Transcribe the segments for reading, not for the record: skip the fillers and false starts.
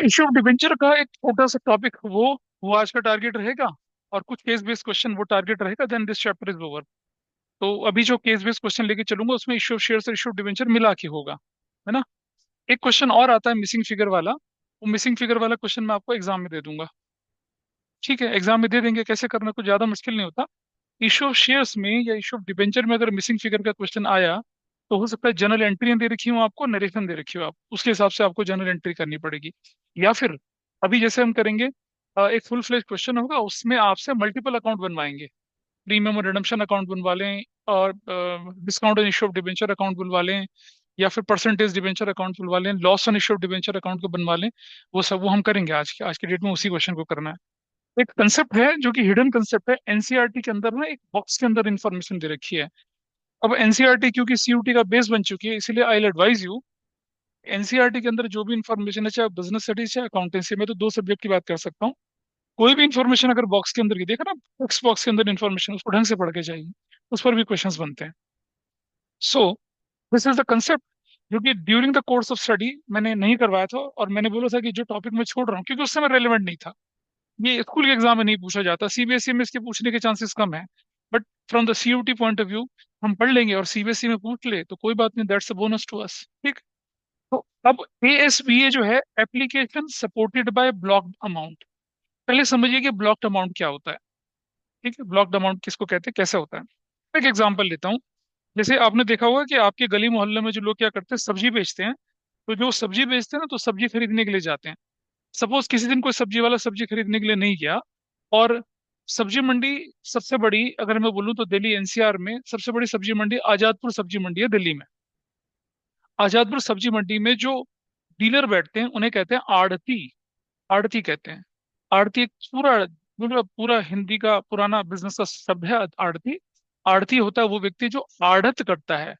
तो issue of debenture का एक छोटा सा टॉपिक वो आज का टारगेट रहेगा। और कुछ केस बेस्ड क्वेश्चन वो टारगेट रहेगा, then this chapter is over. तो अभी जो केस बेस्ड क्वेश्चन लेके चलूंगा उसमें इश्यू ऑफ शेयर्स और इश्यू ऑफ डिबेंचर मिला के होगा, है ना। एक क्वेश्चन और आता है मिसिंग फिगर वाला, वो मिसिंग फिगर वाला क्वेश्चन मैं आपको एग्जाम में दे दूंगा। ठीक है, एग्जाम में दे देंगे, कैसे करना कुछ ज्यादा मुश्किल नहीं होता। इश्यू ऑफ शेयर्स में या इश्यू ऑफ डिबेंचर में अगर मिसिंग फिगर का क्वेश्चन आया, तो हो सकता है जनरल एंट्री दे रखी हो आपको, नरेशन दे रखी हो आप, उसके हिसाब से आपको जनरल एंट्री करनी पड़ेगी। या फिर अभी जैसे हम करेंगे, एक फुल फ्लेज क्वेश्चन होगा, उसमें आपसे मल्टीपल अकाउंट बनवाएंगे। प्रीमियम और रिडम्पशन अकाउंट बनवा लें, और discount on issue of debenture account बनवा लें, या फिर परसेंटेज डिबेंचर अकाउंट बनवा लें, loss on issue of debenture account को बनवा लें। वो हम करेंगे आज के डेट में, उसी क्वेश्चन को करना है। एक कंसेप्ट है जो कि हिडन कंसेप्ट है, एनसीईआरटी के अंदर ना एक बॉक्स के अंदर इंफॉर्मेशन दे रखी है। अब एनसीईआरटी क्योंकि सीयूटी का बेस बन चुकी है, इसलिए I will advise you, NCERT के अंदर जो भी इंफॉर्मेशन है, चाहे बिजनेस स्टडीज चाहे अकाउंटेंसी, में तो दो सब्जेक्ट की बात कर सकता हूँ। कोई भी इंफॉर्मेशन अगर बॉक्स के अंदर की देखा ना, टेक्स्ट बॉक्स के अंदर इंफॉर्मेशन, उसको ढंग से पढ़ के जाइए, उस पर भी क्वेश्चंस बनते हैं। So this is the concept, जो कि during the course of study मैंने नहीं करवाया था, और मैंने बोला था कि जो टॉपिक मैं छोड़ रहा हूँ क्योंकि उस समय रेलिवेंट नहीं था, ये स्कूल के एग्जाम में नहीं पूछा जाता, सीबीएसई में इसके पूछने के चांसेस कम है। But from the CUT point of view हम पढ़ लेंगे, और सीबीएसई में पूछ ले तो कोई बात नहीं, that's a bonus to us. ठीक। तो अब एएसबीए जो है, application supported by blocked amount. पहले समझिए कि ब्लॉक्ड अमाउंट क्या होता है। ठीक है, ब्लॉक्ड अमाउंट किसको कहते हैं, कैसे होता है। मैं एक एग्जांपल लेता हूँ। जैसे आपने देखा होगा कि आपके गली मोहल्ले में जो लोग क्या करते हैं, सब्जी बेचते हैं। तो जो सब्जी बेचते हैं ना, तो सब्जी खरीदने के लिए जाते हैं। सपोज किसी दिन कोई सब्जी वाला सब्जी खरीदने के लिए नहीं गया, और सब्जी मंडी सबसे बड़ी, अगर मैं बोलूँ तो दिल्ली एनसीआर में सबसे बड़ी सब्जी मंडी आजादपुर सब्जी मंडी है दिल्ली में। आजादपुर सब्जी मंडी में जो डीलर बैठते हैं उन्हें कहते हैं आड़ती। आड़ती कहते हैं। आड़ती एक पूरा पूरा पूरा हिंदी का पुराना बिजनेस का शब्द है, आड़ती। आड़ती होता है वो व्यक्ति जो आड़त करता है।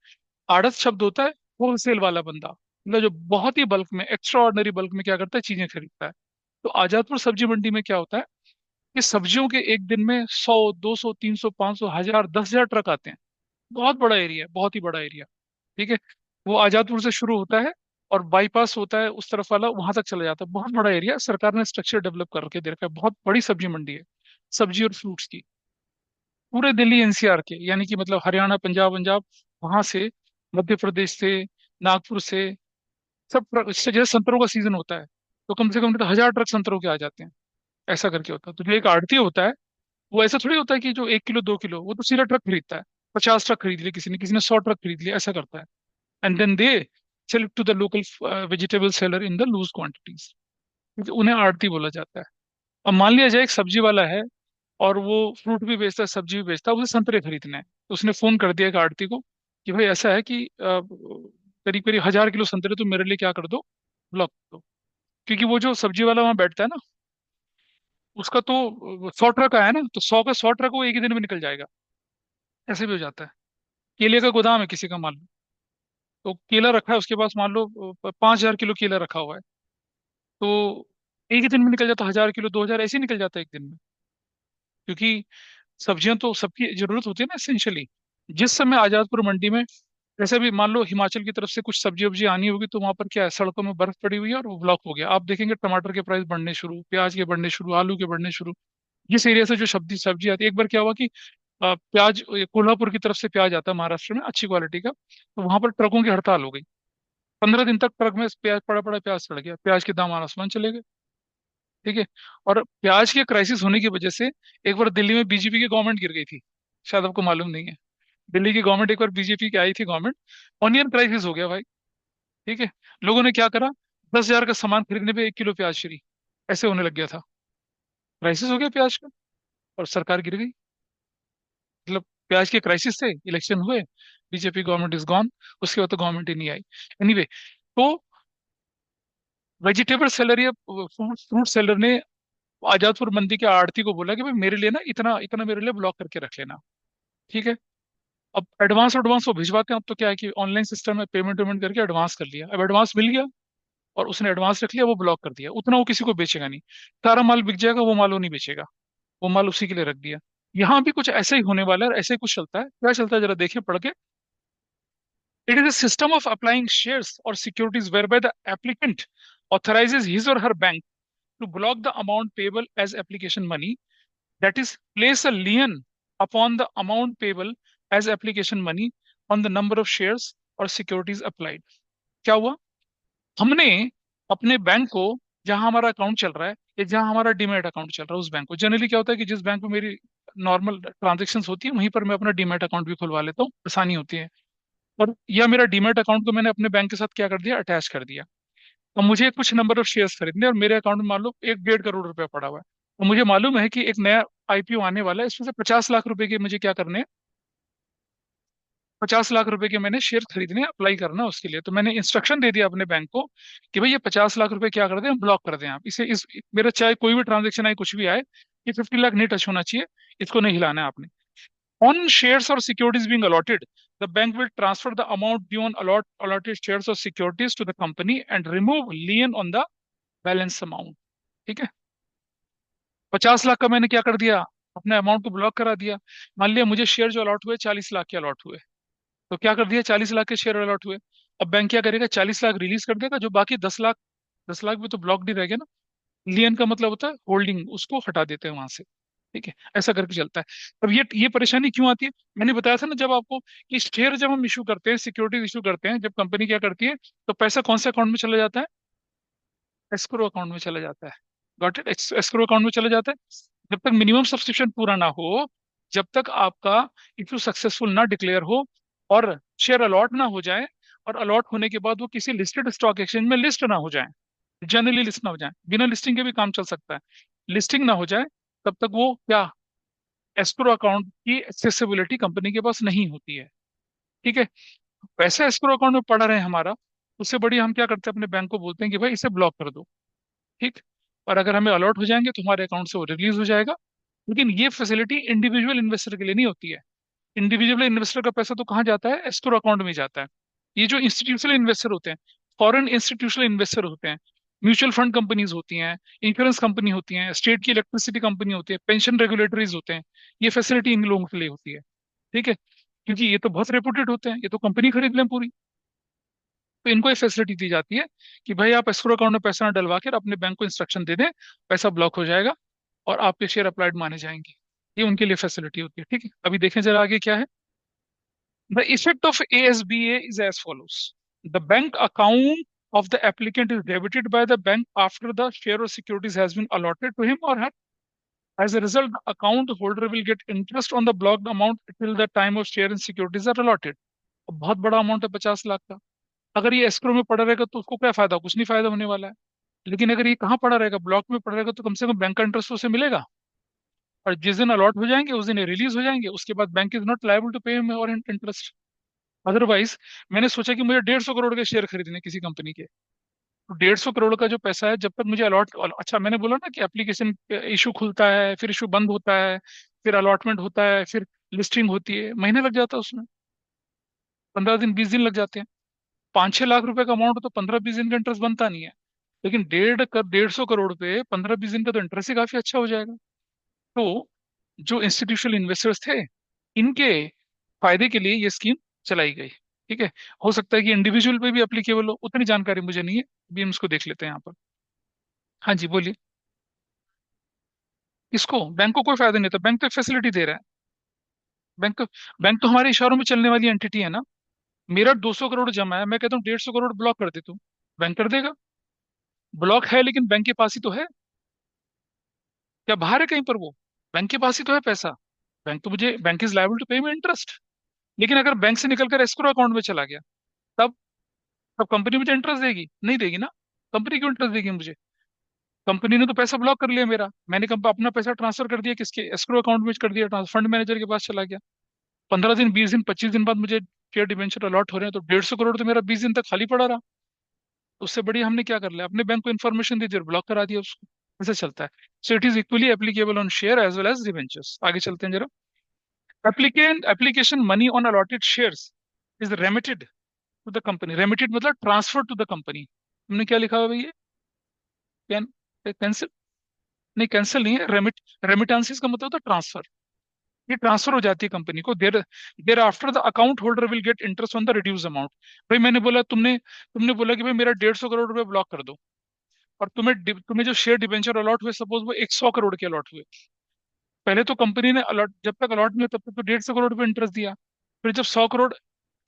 आड़त शब्द होता है होलसेल वाला बंदा, मतलब जो बहुत ही बल्क में, एक्स्ट्रा ऑर्डिनरी बल्क में क्या करता है, चीजें खरीदता है। तो आजादपुर सब्जी मंडी में क्या होता है कि सब्जियों के एक दिन में 100, 200, 300, 500, 1000 10,000 ट्रक आते हैं। बहुत बड़ा एरिया है, बहुत ही बड़ा एरिया। ठीक है। वो आजादपुर से शुरू होता है, और बाईपास होता है उस तरफ वाला, वहां तक चला जाता है। बहुत बड़ा एरिया, सरकार ने स्ट्रक्चर डेवलप करके दे रखा है, बहुत बड़ी सब्जी मंडी है, सब्जी और फ्रूट्स की। पूरे दिल्ली एनसीआर के, यानी कि मतलब हरियाणा, पंजाब पंजाब वहां से, मध्य प्रदेश से, नागपुर से, सब इससे जैसे संतरों का सीजन होता है, तो कम से कम तो 1000 ट्रक संतरों के आ जाते हैं। ऐसा करके होता है। तो जो एक आड़ती होता है, वो ऐसा थोड़ी होता है कि जो 1 किलो 2 किलो, वो तो सीधा ट्रक खरीदता है। 50 ट्रक खरीद लिए किसी ने 100 ट्रक खरीद लिए, ऐसा करता है। And then they sell to the local vegetable seller in the loose quantities. उन्हें आड़ती बोला जाता है। अब मान लिया जाए एक सब्जी वाला है, और वो फ्रूट भी बेचता है, सब्जी भी बेचता है, उसे संतरे खरीदने हैं। तो उसने फोन कर दिया एक आड़ती को कि भाई ऐसा है कि करीब करीब 1000 किलो संतरे तुम मेरे लिए क्या कर दो, ब्लॉक कर दो। क्योंकि वो जो सब्जी वाला वहां बैठता है ना, उसका तो 100 ट्रक आया ना, तो 100 का 100 ट्रक वो एक ही दिन में निकल जाएगा। ऐसे भी हो जाता है। केले का गोदाम है किसी का, मान लो, तो केला रखा है उसके पास, मान लो 5,000 किलो केला रखा हुआ है। तो एक ही दिन में निकल जाता, 1000 किलो 2,000 ऐसे ही निकल जाता है एक दिन में। क्योंकि सब्जियां तो सबकी जरूरत होती है ना एसेंशियली। जिस समय आजादपुर मंडी में, जैसे भी मान लो हिमाचल की तरफ से कुछ सब्जी वब्जी आनी होगी, तो वहां पर क्या है, सड़कों में बर्फ पड़ी हुई है और वो ब्लॉक हो गया। आप देखेंगे टमाटर के प्राइस बढ़ने शुरू, प्याज के बढ़ने शुरू, आलू के बढ़ने शुरू। जिस एरिया से जो सब्जी सब्जी आती है, एक बार क्या हुआ कि प्याज, ये कोल्हापुर की तरफ से प्याज आता है महाराष्ट्र में अच्छी क्वालिटी का, तो वहां पर ट्रकों की हड़ताल हो गई। 15 दिन तक ट्रक में प्याज, पड़ा पड़ा प्याज सड़ गया, प्याज के दाम आसमान चले गए। ठीक है। और प्याज के क्राइसिस होने की वजह से एक बार दिल्ली में बीजेपी की गवर्नमेंट गिर गई थी, शायद आपको मालूम नहीं है। दिल्ली की गवर्नमेंट, एक बार बीजेपी की आई थी गवर्नमेंट, ऑनियन क्राइसिस हो गया भाई। ठीक है। लोगों ने क्या करा, 10,000 का सामान खरीदने पे 1 किलो प्याज फ्री, ऐसे होने लग गया था। क्राइसिस हो गया प्याज का, और सरकार गिर गई। मतलब प्याज के क्राइसिस से इलेक्शन हुए, बीजेपी गवर्नमेंट इज गॉन, उसके बाद तो गवर्नमेंट ही नहीं आई। एनीवे, तो वेजिटेबल सेलर या फ्रूट फ्रूट सेलर ने आजादपुर मंडी के आड़ती को बोला कि भाई मेरे लिए ना इतना इतना मेरे लिए ब्लॉक करके रख लेना। ठीक है। अब एडवांस एडवांस वो भिजवाते हैं, अब तो क्या है कि ऑनलाइन सिस्टम है, पेमेंट वेमेंट करके एडवांस कर लिया, अब एडवांस मिल गया, और उसने एडवांस रख लिया, वो ब्लॉक कर दिया। उतना वो किसी को बेचेगा नहीं, सारा माल बिक जाएगा, वो माल वो नहीं बेचेगा, वो माल उसी के लिए रख दिया। यहाँ भी कुछ ऐसा ही होने वाला है, ऐसे ही कुछ चलता है। क्या चलता है जरा देखिए पढ़ के। It is a system of applying shares or securities whereby the applicant authorizes his or her bank to block the amount payable as application money, that is, place a lien upon the amount payable as application money on the number of shares or securities applied. क्या हुआ? हमने अपने bank को, जहां हमारा account चल रहा है या जहां हमारा डीमैट अकाउंट चल रहा है, उस बैंक को, जनरली क्या होता है कि जिस बैंक में मेरी नॉर्मल ट्रांजेक्शन्स होती है वहीं पर मैं अपना डीमैट अकाउंट भी खुलवा लेता हूँ, आसानी होती है। और या मेरा डीमैट अकाउंट को मैंने अपने बैंक के साथ क्या कर दिया, अटैच कर दिया। अब मुझे कुछ नंबर ऑफ शेयर्स खरीदने हैं और मेरे अकाउंट में मान लो 1-1.5 करोड़ रुपया पड़ा हुआ है, तो मुझे मालूम है कि एक नया आईपीओ आने वाला है, इसमें से 50 लाख रुपए के मुझे क्या करने हैं, 50 लाख रुपए के मैंने शेयर खरीदने, अप्लाई करना है उसके लिए। तो मैंने इंस्ट्रक्शन दे दिया अपने बैंक को कि भाई ये 50 लाख रुपए क्या कर दें, ब्लॉक कर दें आप इसे, इस मेरा चाहे कोई भी ट्रांजेक्शन आए कुछ भी आए, ये 50 लाख नहीं टच होना चाहिए, इसको नहीं हिलाना है आपने। ऑन शेयर्स और securities being allotted, the bank will transfer the amount due on allotted shares और securities to the company and remove lien on the balance amount. ठीक है, 50 लाख का मैंने क्या कर दिया, अपने अमाउंट को ब्लॉक करा दिया। मान लिया मुझे शेयर जो अलॉट हुए 40 लाख के अलॉट हुए, तो क्या कर दिया, 40 लाख के शेयर अलॉट हुए। अब बैंक क्या करेगा, 40 लाख रिलीज कर देगा, जो बाकी 10 लाख, 10 लाख भी तो ब्लॉक ही रह गया ना। लियन का मतलब होता है होल्डिंग, उसको हटा देते हैं वहां से। ठीक है, ऐसा करके चलता है। अब ये परेशानी क्यों आती है, मैंने बताया था ना जब आपको, कि शेयर जब हम इशू करते हैं, सिक्योरिटीज इशू करते हैं, जब कंपनी क्या करती है, तो पैसा कौन से अकाउंट में चला जाता है, एस्क्रो अकाउंट में चला जाता है। गॉट इट, एस्क्रो अकाउंट में चला जाता है। जब तक मिनिमम सब्सक्रिप्शन पूरा ना हो, जब तक आपका इशू सक्सेसफुल ना डिक्लेयर हो, और शेयर अलॉट ना हो जाए, और अलॉट होने के बाद वो किसी लिस्टेड स्टॉक एक्सचेंज में लिस्ट ना हो जाए, जनरली लिस्ट ना हो जाए, बिना लिस्टिंग के भी काम चल सकता है, लिस्टिंग ना हो जाए, तब तक वो क्या, एस्क्रो अकाउंट की एक्सेसिबिलिटी कंपनी के पास नहीं होती है। ठीक है, पैसा एस्क्रो अकाउंट में पड़ा रहे हमारा, उससे बढ़िया हम क्या करते हैं, अपने बैंक को बोलते हैं कि भाई इसे ब्लॉक कर दो। ठीक, और अगर हमें अलॉट हो जाएंगे तो हमारे अकाउंट से वो रिलीज हो जाएगा। लेकिन ये फैसिलिटी इंडिविजुअल इन्वेस्टर के लिए नहीं होती है। इंडिविजुअल इन्वेस्टर का पैसा तो कहाँ जाता है, एस्क्रो अकाउंट में जाता है। ये जो इंस्टीट्यूशनल इन्वेस्टर होते हैं, फॉरेन इंस्टीट्यूशनल इन्वेस्टर होते हैं, म्यूचुअल फंड कंपनीज होती हैं, इंश्योरेंस कंपनी होती हैं, स्टेट की इलेक्ट्रिसिटी कंपनी होती है, पेंशन रेगुलेटरीज होते हैं, ये फैसिलिटी इन लोगों के लिए होती है। ठीक है, क्योंकि ये तो बहुत रेपुटेड होते हैं, ये तो कंपनी खरीद लें पूरी, तो इनको ये फैसिलिटी दी जाती है कि भाई आप एस्क्रो अकाउंट में पैसा ना डलवा कर अपने बैंक को इंस्ट्रक्शन दे दें, पैसा ब्लॉक हो जाएगा और आपके शेयर अप्लाइड माने जाएंगे। ये उनके लिए फैसिलिटी होती है। ठीक है, अभी देखें जरा आगे क्या है। The effect of ASBA is as follows. The bank account of the applicant is debited by the bank after the share or securities has been allotted to him or her. As a result, the account holder will get interest on the blocked amount till the time of share and securities are allotted. अब बहुत बड़ा amount है 50 लाख का, अगर ये escrow में पड़ा रहेगा तो उसको क्या फायदा, कुछ नहीं फायदा होने वाला है। लेकिन अगर ये कहाँ पड़ा रहेगा, ब्लॉक में पड़ा रहेगा, तो कम से कम बैंक का इंटरेस्ट उसे मिलेगा। और जिस दिन अलॉट हो जाएंगे उस दिन ये रिलीज हो जाएंगे, उसके बाद bank is not liable to pay और इंटरेस्ट। अदरवाइज मैंने सोचा कि मुझे 150 करोड़ के शेयर खरीदने किसी कंपनी के, तो 150 करोड़ का जो पैसा है जब तक मुझे अलॉट, अच्छा मैंने बोला ना कि एप्लीकेशन इशू खुलता है, फिर इशू बंद होता है, फिर अलॉटमेंट होता है, फिर लिस्टिंग होती है, महीने लग जाता है उसमें, 15 दिन 20 दिन लग जाते हैं। 5-6 लाख रुपए का अमाउंट तो 15-20 दिन का इंटरेस्ट बनता नहीं है, लेकिन 150 करोड़ पे 15-20 दिन का तो इंटरेस्ट ही काफी अच्छा हो जाएगा। तो जो इंस्टीट्यूशनल इन्वेस्टर्स थे, इनके फायदे के लिए ये स्कीम चलाई गई। ठीक है, हो सकता है कि इंडिविजुअल पे भी एप्लीकेबल हो, उतनी जानकारी मुझे नहीं है, अभी हम इसको देख लेते हैं यहाँ पर। हाँ जी बोलिए। इसको बैंक को कोई फायदा नहीं होता, बैंक तो एक फैसिलिटी दे रहा है। बैंक बैंक तो हमारे इशारों में चलने वाली एंटिटी है ना। मेरा 200 करोड़ जमा है, मैं कहता हूँ 150 करोड़ ब्लॉक कर दे तू, बैंक कर देगा। ब्लॉक है लेकिन बैंक के पास ही तो है, क्या बाहर है कहीं पर वो, बैंक के पास ही तो है पैसा। बैंक तो मुझे, बैंक इज लायबल टू पे मी इंटरेस्ट। लेकिन अगर बैंक से निकलकर एस्क्रो अकाउंट में चला गया, तब तब कंपनी मुझे इंटरेस्ट देगी, नहीं देगी ना। कंपनी क्यों इंटरेस्ट देगी मुझे, कंपनी ने तो पैसा ब्लॉक कर लिया मेरा, मैंने अपना पैसा ट्रांसफर कर दिया, किसके, एस्क्रो अकाउंट में कर दिया, फंड मैनेजर के पास चला गया। 15 दिन 20 दिन 25 दिन बाद मुझे शेयर डिबेंचर अलॉट हो रहे हैं, तो 150 करोड़ तो मेरा 20 दिन तक खाली पड़ा रहा। उससे बढ़िया हमने क्या कर लिया, अपने बैंक को इन्फॉर्मेशन दी थी और ब्लॉक करा दिया उसको। ऐसा चलता है। So it is equally applicable on share as well as debentures. आगे चलते हैं जरा। Applicant application money on allotted shares is remitted to the company. Remitted मतलब ट्रांसफर टू द कंपनी। हमने क्या लिखा हुआ है भैया, कैन, कैंसिल, नहीं कैंसिल नहीं है, रेमिटेंसेस का मतलब होता है ट्रांसफर। ये ट्रांसफर हो जाती है कंपनी को, there thereafter the account holder will get interest on the reduce amount. भाई मैंने बोला, तुमने तुमने बोला कि भाई मेरा 150 करोड़ रुपए ब्लॉक कर दो, और तुम्हें जो शेयर डिबेंचर अलॉट हुए, सपोज वो 100 करोड़ के अलॉट हुए। पहले तो कंपनी ने अलॉट, जब तक अलॉट नहीं हुआ तब तक तो 150 करोड़ पे इंटरेस्ट दिया। फिर जब 100 करोड़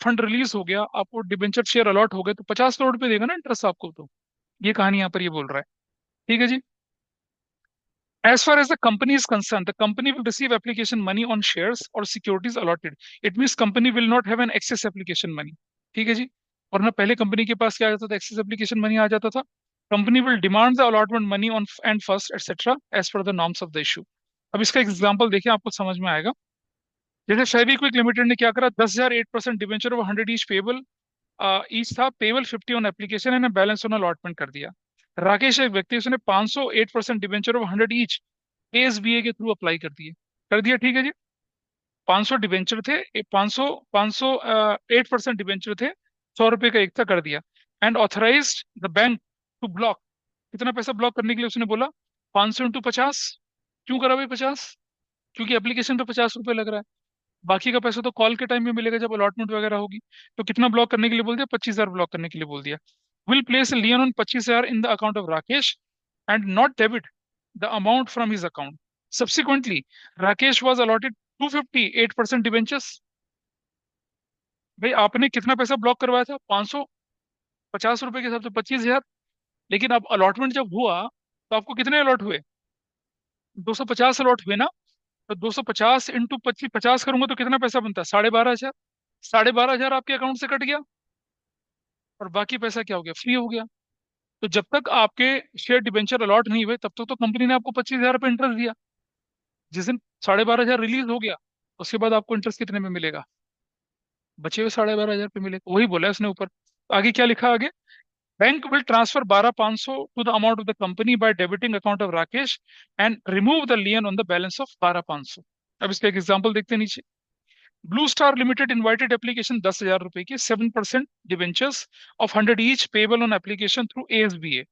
फंड रिलीज हो गया, आपको डिबेंचर शेयर अलॉट हो गए, तो 50 करोड़ पे देगा ना इंटरेस्ट आपको। तो ये कहानी यहाँ पर ये बोल रहा है। ठीक है जी। As far as the company is concerned, the company will receive application money on shares or securities allotted. It means company will not have an excess application money. ठीक है जी। वरना पहले कंपनी के पास क्या आ जाता था, एक्सेस एप्लीकेशन मनी आ जाता था। Company will demand the allotment money on and first etcetera as per the norms of the issue. अब इसका एग्जांपल देखिए, आपको समझ में आएगा। जैसे फेविक्विक लिमिटेड ने क्या करा, 10,000 8% debenture of 100 each payable, each था, payable 50 on application and balance on allotment कर दिया। राकेश एक व्यक्ति, उसने 500 8% डिवेंचर ऑफ 100 ईच एएसबीए के थ्रू अप्लाई कर दिए, कर दिया। ठीक है जी। 500 डिवेंचर थे, 500 500 8% डिवेंचर थे, 100 रुपए का एक था, कर दिया। And authorise the bank to block. कितना पैसा ब्लॉक करने के लिए उसने बोला, 500 इंटू 50। क्यों करा भाई 50? क्योंकि एप्लीकेशन पे 50 रुपए लग रहा है। बाकी का पैसा तो कॉल के टाइम में मिलेगा जब अलॉटमेंट वगैरह होगी। तो कितना ब्लॉक करने के लिए बोल दिया, 25,000 ब्लॉक करने के लिए बोल दिया। Will place lien on 25,000 in the account of Rakesh and not debit the amount from his account. Subsequently Rakesh was allotted 258% debentures. भाई आपने कितना पैसा ब्लॉक करवाया था, 500, 50 रुपए के हिसाब से 25,000। लेकिन अब अलॉटमेंट जब हुआ तो आपको कितने अलॉट हुए, 250 अलॉट हुए ना। तो 250 इंटू 25, 50 करूंगा तो कितना पैसा बनता है, 12,500। 12,500 आपके अकाउंट से कट गया, और बाकी पैसा क्या हो गया, फ्री हो गया। तो जब तक आपके शेयर डिबेंचर अलॉट नहीं हुए तब तक तो कंपनी ने आपको 25,000 रुपये इंटरेस्ट दिया। जिस दिन 12,500 रिलीज हो गया, उसके बाद आपको इंटरेस्ट कितने में मिलेगा, बचे हुए 12,500 रुपये मिलेगा। वही बोला है उसने ऊपर। आगे क्या लिखा, आगे bank will transfer 12,500 to the amount of the company by debiting account of Rakesh and remove the lien on the balance of 12,500। अब इसका एक एग्जांपल देखते हैं नीचे। Blue star limited invited application 10,000 रुपए की 7% debentures of 100 each payable on application through ASBA.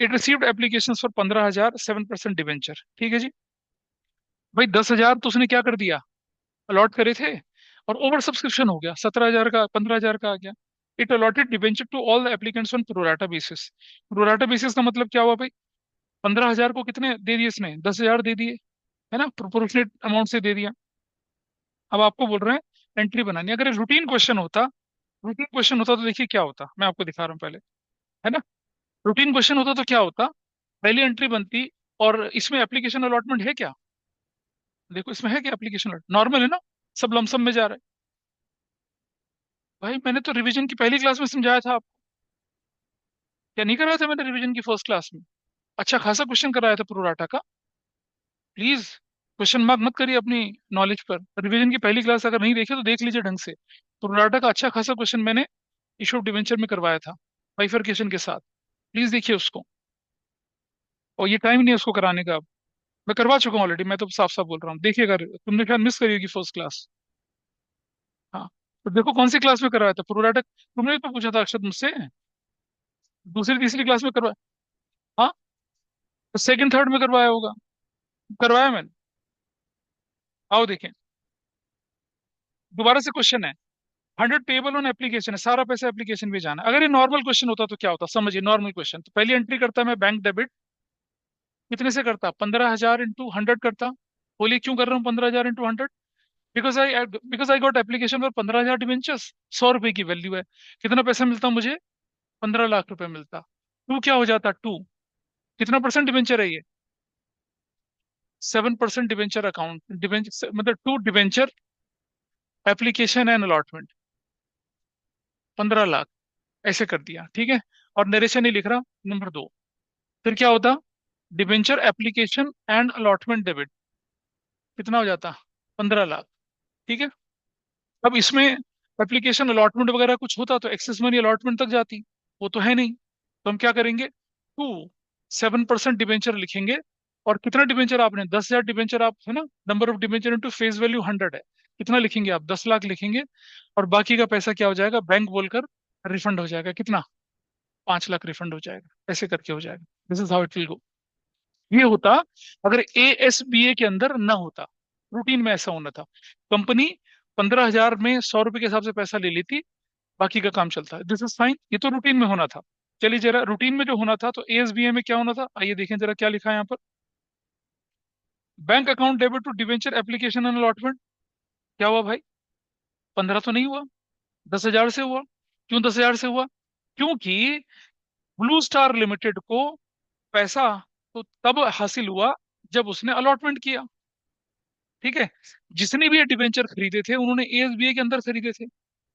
It received application for 15,000 7% debenture. ठीक है जी। भाई 10,000 तो उसने क्या कर दिया, अलॉट करे थे, और ओवर सब्सक्रिप्शन हो गया, 17,000 का, 15,000 का आ गया। It allotted debenture to all the applicants on pro rata basis. Pro rata basis का मतलब क्या हुआ भाई, 15,000 को कितने दे दिए इसने, 10,000 दे दिए, है ना, प्रोपोर्शनेट अमाउंट से दे दिया। अब आपको बोल रहे हैं एंट्री बनानी। अगर रूटीन क्वेश्चन होता, रूटीन क्वेश्चन होता तो देखिए क्या होता, मैं आपको दिखा रहा हूँ पहले, है ना। रूटीन क्वेश्चन होता तो क्या होता, पहली एंट्री बनती। और इसमें एप्लीकेशन अलॉटमेंट है क्या, देखो इसमें है क्या एप्लीकेशन, नॉर्मल है ना, सब लमसम में जा रहा है। भाई मैंने तो रिवीजन की पहली क्लास में समझाया था आपको, क्या नहीं कराया था मैंने रिवीजन की फर्स्ट क्लास में? अच्छा खासा क्वेश्चन कराया था प्रोराटा का। प्लीज क्वेश्चन मार्क मत करिए अपनी नॉलेज पर। रिवीजन की पहली क्लास अगर नहीं देखी तो देख लीजिए ढंग से। प्रोराटा का अच्छा खासा क्वेश्चन मैंने इशू ऑफ डिवेंचर में करवाया था, बाइफरकेशन के साथ। प्लीज देखिए उसको। और ये टाइम नहीं है उसको कराने का अब, मैं करवा चुका हूँ ऑलरेडी। मैं तो साफ साफ बोल रहा हूँ, देखिएगा, तुमने शायद मिस करी होगी फर्स्ट क्लास। हाँ, तो देखो कौन सी क्लास में करवाया था प्रोराटा, तुमने तो पूछा था अक्षत मुझसे, दूसरी तीसरी क्लास में करवाया। हाँ, तो सेकंड थर्ड में करवाया होगा, करवाया मैंने। आओ देखें, दोबारा से क्वेश्चन है। 100 पेबल ऑन एप्लीकेशन है, सारा पैसा एप्लीकेशन में जाना है। अगर ये नॉर्मल क्वेश्चन होता तो क्या होता, समझिए नॉर्मल क्वेश्चन, तो पहली एंट्री करता मैं बैंक डेबिट, कितने से करता, 15,000 इंटू 100 करता। बोलिए क्यों कर रहा हूँ 15,000 into 100? Because I got application for 15,000 debentures, 100 रुपए की वैल्यू है। कितना पैसा मिलता मुझे, 15 लाख रुपए मिलता। टू क्या हो जाता, टू, कितना परसेंट डिवेंचर है ये, 7% डिवेंचर अकाउंट, डिवेंचर मतलब to debenture application and allotment, 15 lakh, ऐसे कर दिया। ठीक है, और नरेशन ही लिख रहा, नंबर 2। फिर क्या होता, debenture application and allotment debit, कितना हो जाता, 15 लाख। ठीक है। अब इसमें एप्लीकेशन अलॉटमेंट वगैरह कुछ होता तो एक्सेस मनी अलॉटमेंट तक जाती, वो तो है नहीं। तो हम क्या करेंगे, टू 7% डिवेंचर लिखेंगे। और कितना डिवेंचर आपने, 10,000 डिवेंचर आप, है ना, number of debenture into face value 100 है, कितना लिखेंगे आप, 10 लाख लिखेंगे। और बाकी का पैसा क्या हो जाएगा, बैंक बोलकर रिफंड हो जाएगा, कितना, 5 लाख रिफंड हो जाएगा, ऐसे करके हो जाएगा। This is how it will go. ये होता अगर एएसबीए के अंदर ना होता, रूटीन में ऐसा होना था। कंपनी 15,000 में 100 रुपए के हिसाब से पैसा ले लेती, बाकी का काम चलता है, दिस इज फाइन, ये तो रूटीन में होना था। चलिए जरा रूटीन में जो होना था, तो एएसबीए में क्या होना था, आइए देखें जरा क्या लिखा है यहाँ पर। Bank account debit to debenture application and allotment. क्या हुआ भाई? 15 तो नहीं हुआ, 10,000 से हुआ। क्यों 10,000 से हुआ? क्योंकि ब्लू स्टार लिमिटेड को पैसा तो तब हासिल हुआ जब उसने अलॉटमेंट किया। ठीक है। जिसने भी ये डिवेंचर खरीदे थे उन्होंने एएसबीए के अंदर खरीदे थे।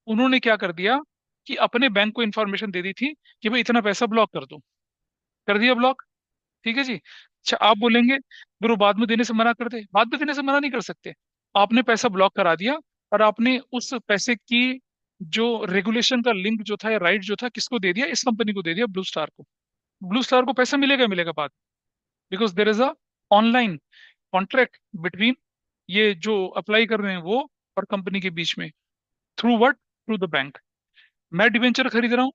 उन्होंने क्या कर दिया कि अपने बैंक को इंफॉर्मेशन दे दी थी कि भाई इतना पैसा ब्लॉक कर दो। कर दिया ब्लॉक। ठीक है जी। अच्छा, आप बोलेंगे फिर वो बाद में देने से मना कर दे, बाद में देने से मना नहीं कर सकते। आपने पैसा ब्लॉक करा दिया, और आपने उस पैसे की जो रेगुलेशन का लिंक जो था या राइट जो था किसको दे दिया, इस कंपनी को दे दिया, ब्लू स्टार को। ब्लू स्टार को पैसा मिलेगा मिलेगा बाद, because there is a online contract between ये जो अप्लाई कर रहे हैं वो और कंपनी के बीच में। Through what? Through the bank. मैं डिवेंचर खरीद रहा हूँ।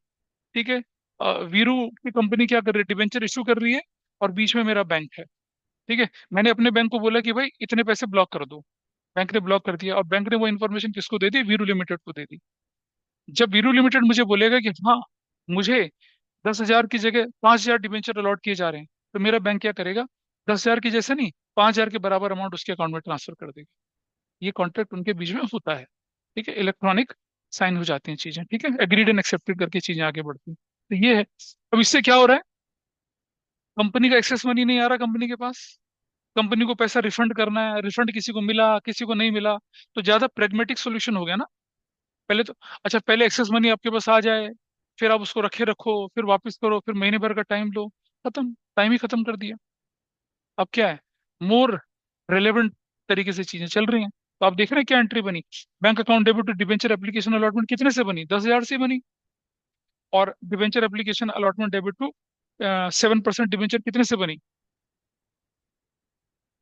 ठीक है। वीरू की कंपनी क्या कर रही है, डिवेंचर इशू कर रही है, और बीच में मेरा बैंक है। ठीक है। मैंने अपने बैंक को बोला कि भाई इतने पैसे ब्लॉक कर दो। बैंक ने ब्लॉक कर दिया, और बैंक ने वो इन्फॉर्मेशन किसको दे दी, वीरू लिमिटेड को दे दी। जब वीरू लिमिटेड मुझे बोलेगा कि हाँ, मुझे 10,000 की जगह 5,000 डिवेंचर अलॉट किए जा रहे हैं, तो मेरा बैंक क्या करेगा, 10,000 की जैसे नहीं, 5,000 के बराबर अमाउंट उसके अकाउंट में ट्रांसफर कर देगा। ये कॉन्ट्रैक्ट उनके बीच में होता है। ठीक है। इलेक्ट्रॉनिक साइन हो जाती हैं चीजें। ठीक है, एग्रीड एंड एक्सेप्टेड करके चीजें आगे बढ़ती हैं। तो ये है। अब इससे क्या हो रहा है, कंपनी का एक्सेस मनी नहीं आ रहा कंपनी के पास। कंपनी को पैसा रिफंड करना है, रिफंड किसी को मिला किसी को नहीं मिला। तो ज्यादा प्रेगमेटिक सोल्यूशन हो गया ना। पहले तो, अच्छा पहले एक्सेस मनी आपके पास आ जाए, फिर आप उसको रखे रखो, फिर वापस करो, फिर महीने भर का टाइम लो। खत्म, टाइम ही खत्म कर दिया। अब क्या है, मोर रेलेवेंट तरीके से चीजें चल रही हैं। तो आप देख रहे हैं क्या एंट्री बनी। Bank account debit to debenture application allotment कितने से बनी, 10,000 से बनी। और debenture application allotment debit to 7% debenture कितने से बनी।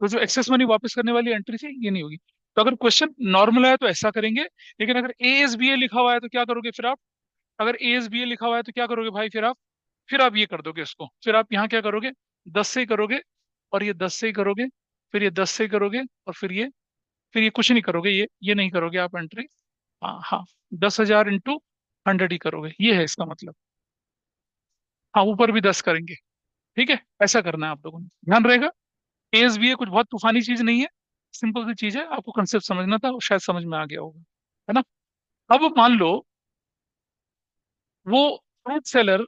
तो जो एक्सेस मनी वापस करने वाली एंट्री थी ये नहीं होगी। तो अगर क्वेश्चन नॉर्मल है तो ऐसा करेंगे, लेकिन अगर ए एस बी ए लिखा हुआ है तो क्या करोगे फिर आप। अगर ए एस बी ए लिखा हुआ है तो क्या करोगे भाई, फिर आप ये कर दोगे इसको, फिर आप यहाँ क्या करोगे, 10 से ही करोगे, और ये 10 से ही करोगे, फिर ये 10 से ही करोगे, और फिर ये कुछ नहीं करोगे, ये नहीं करोगे आप एंट्री। हाँ हाँ, 10,000 इंटू 100 ही करोगे, ये है इसका मतलब। हाँ, ऊपर भी 10 करेंगे। ठीक है, ऐसा करना है आप लोगों ने, ध्यान रहेगा। एएसबीए कुछ बहुत तूफानी चीज नहीं है, सिंपल सी चीज है, आपको कंसेप्ट समझना था और शायद समझ में आ गया होगा। है ना। अब मान लो वो फ्रूट सेलर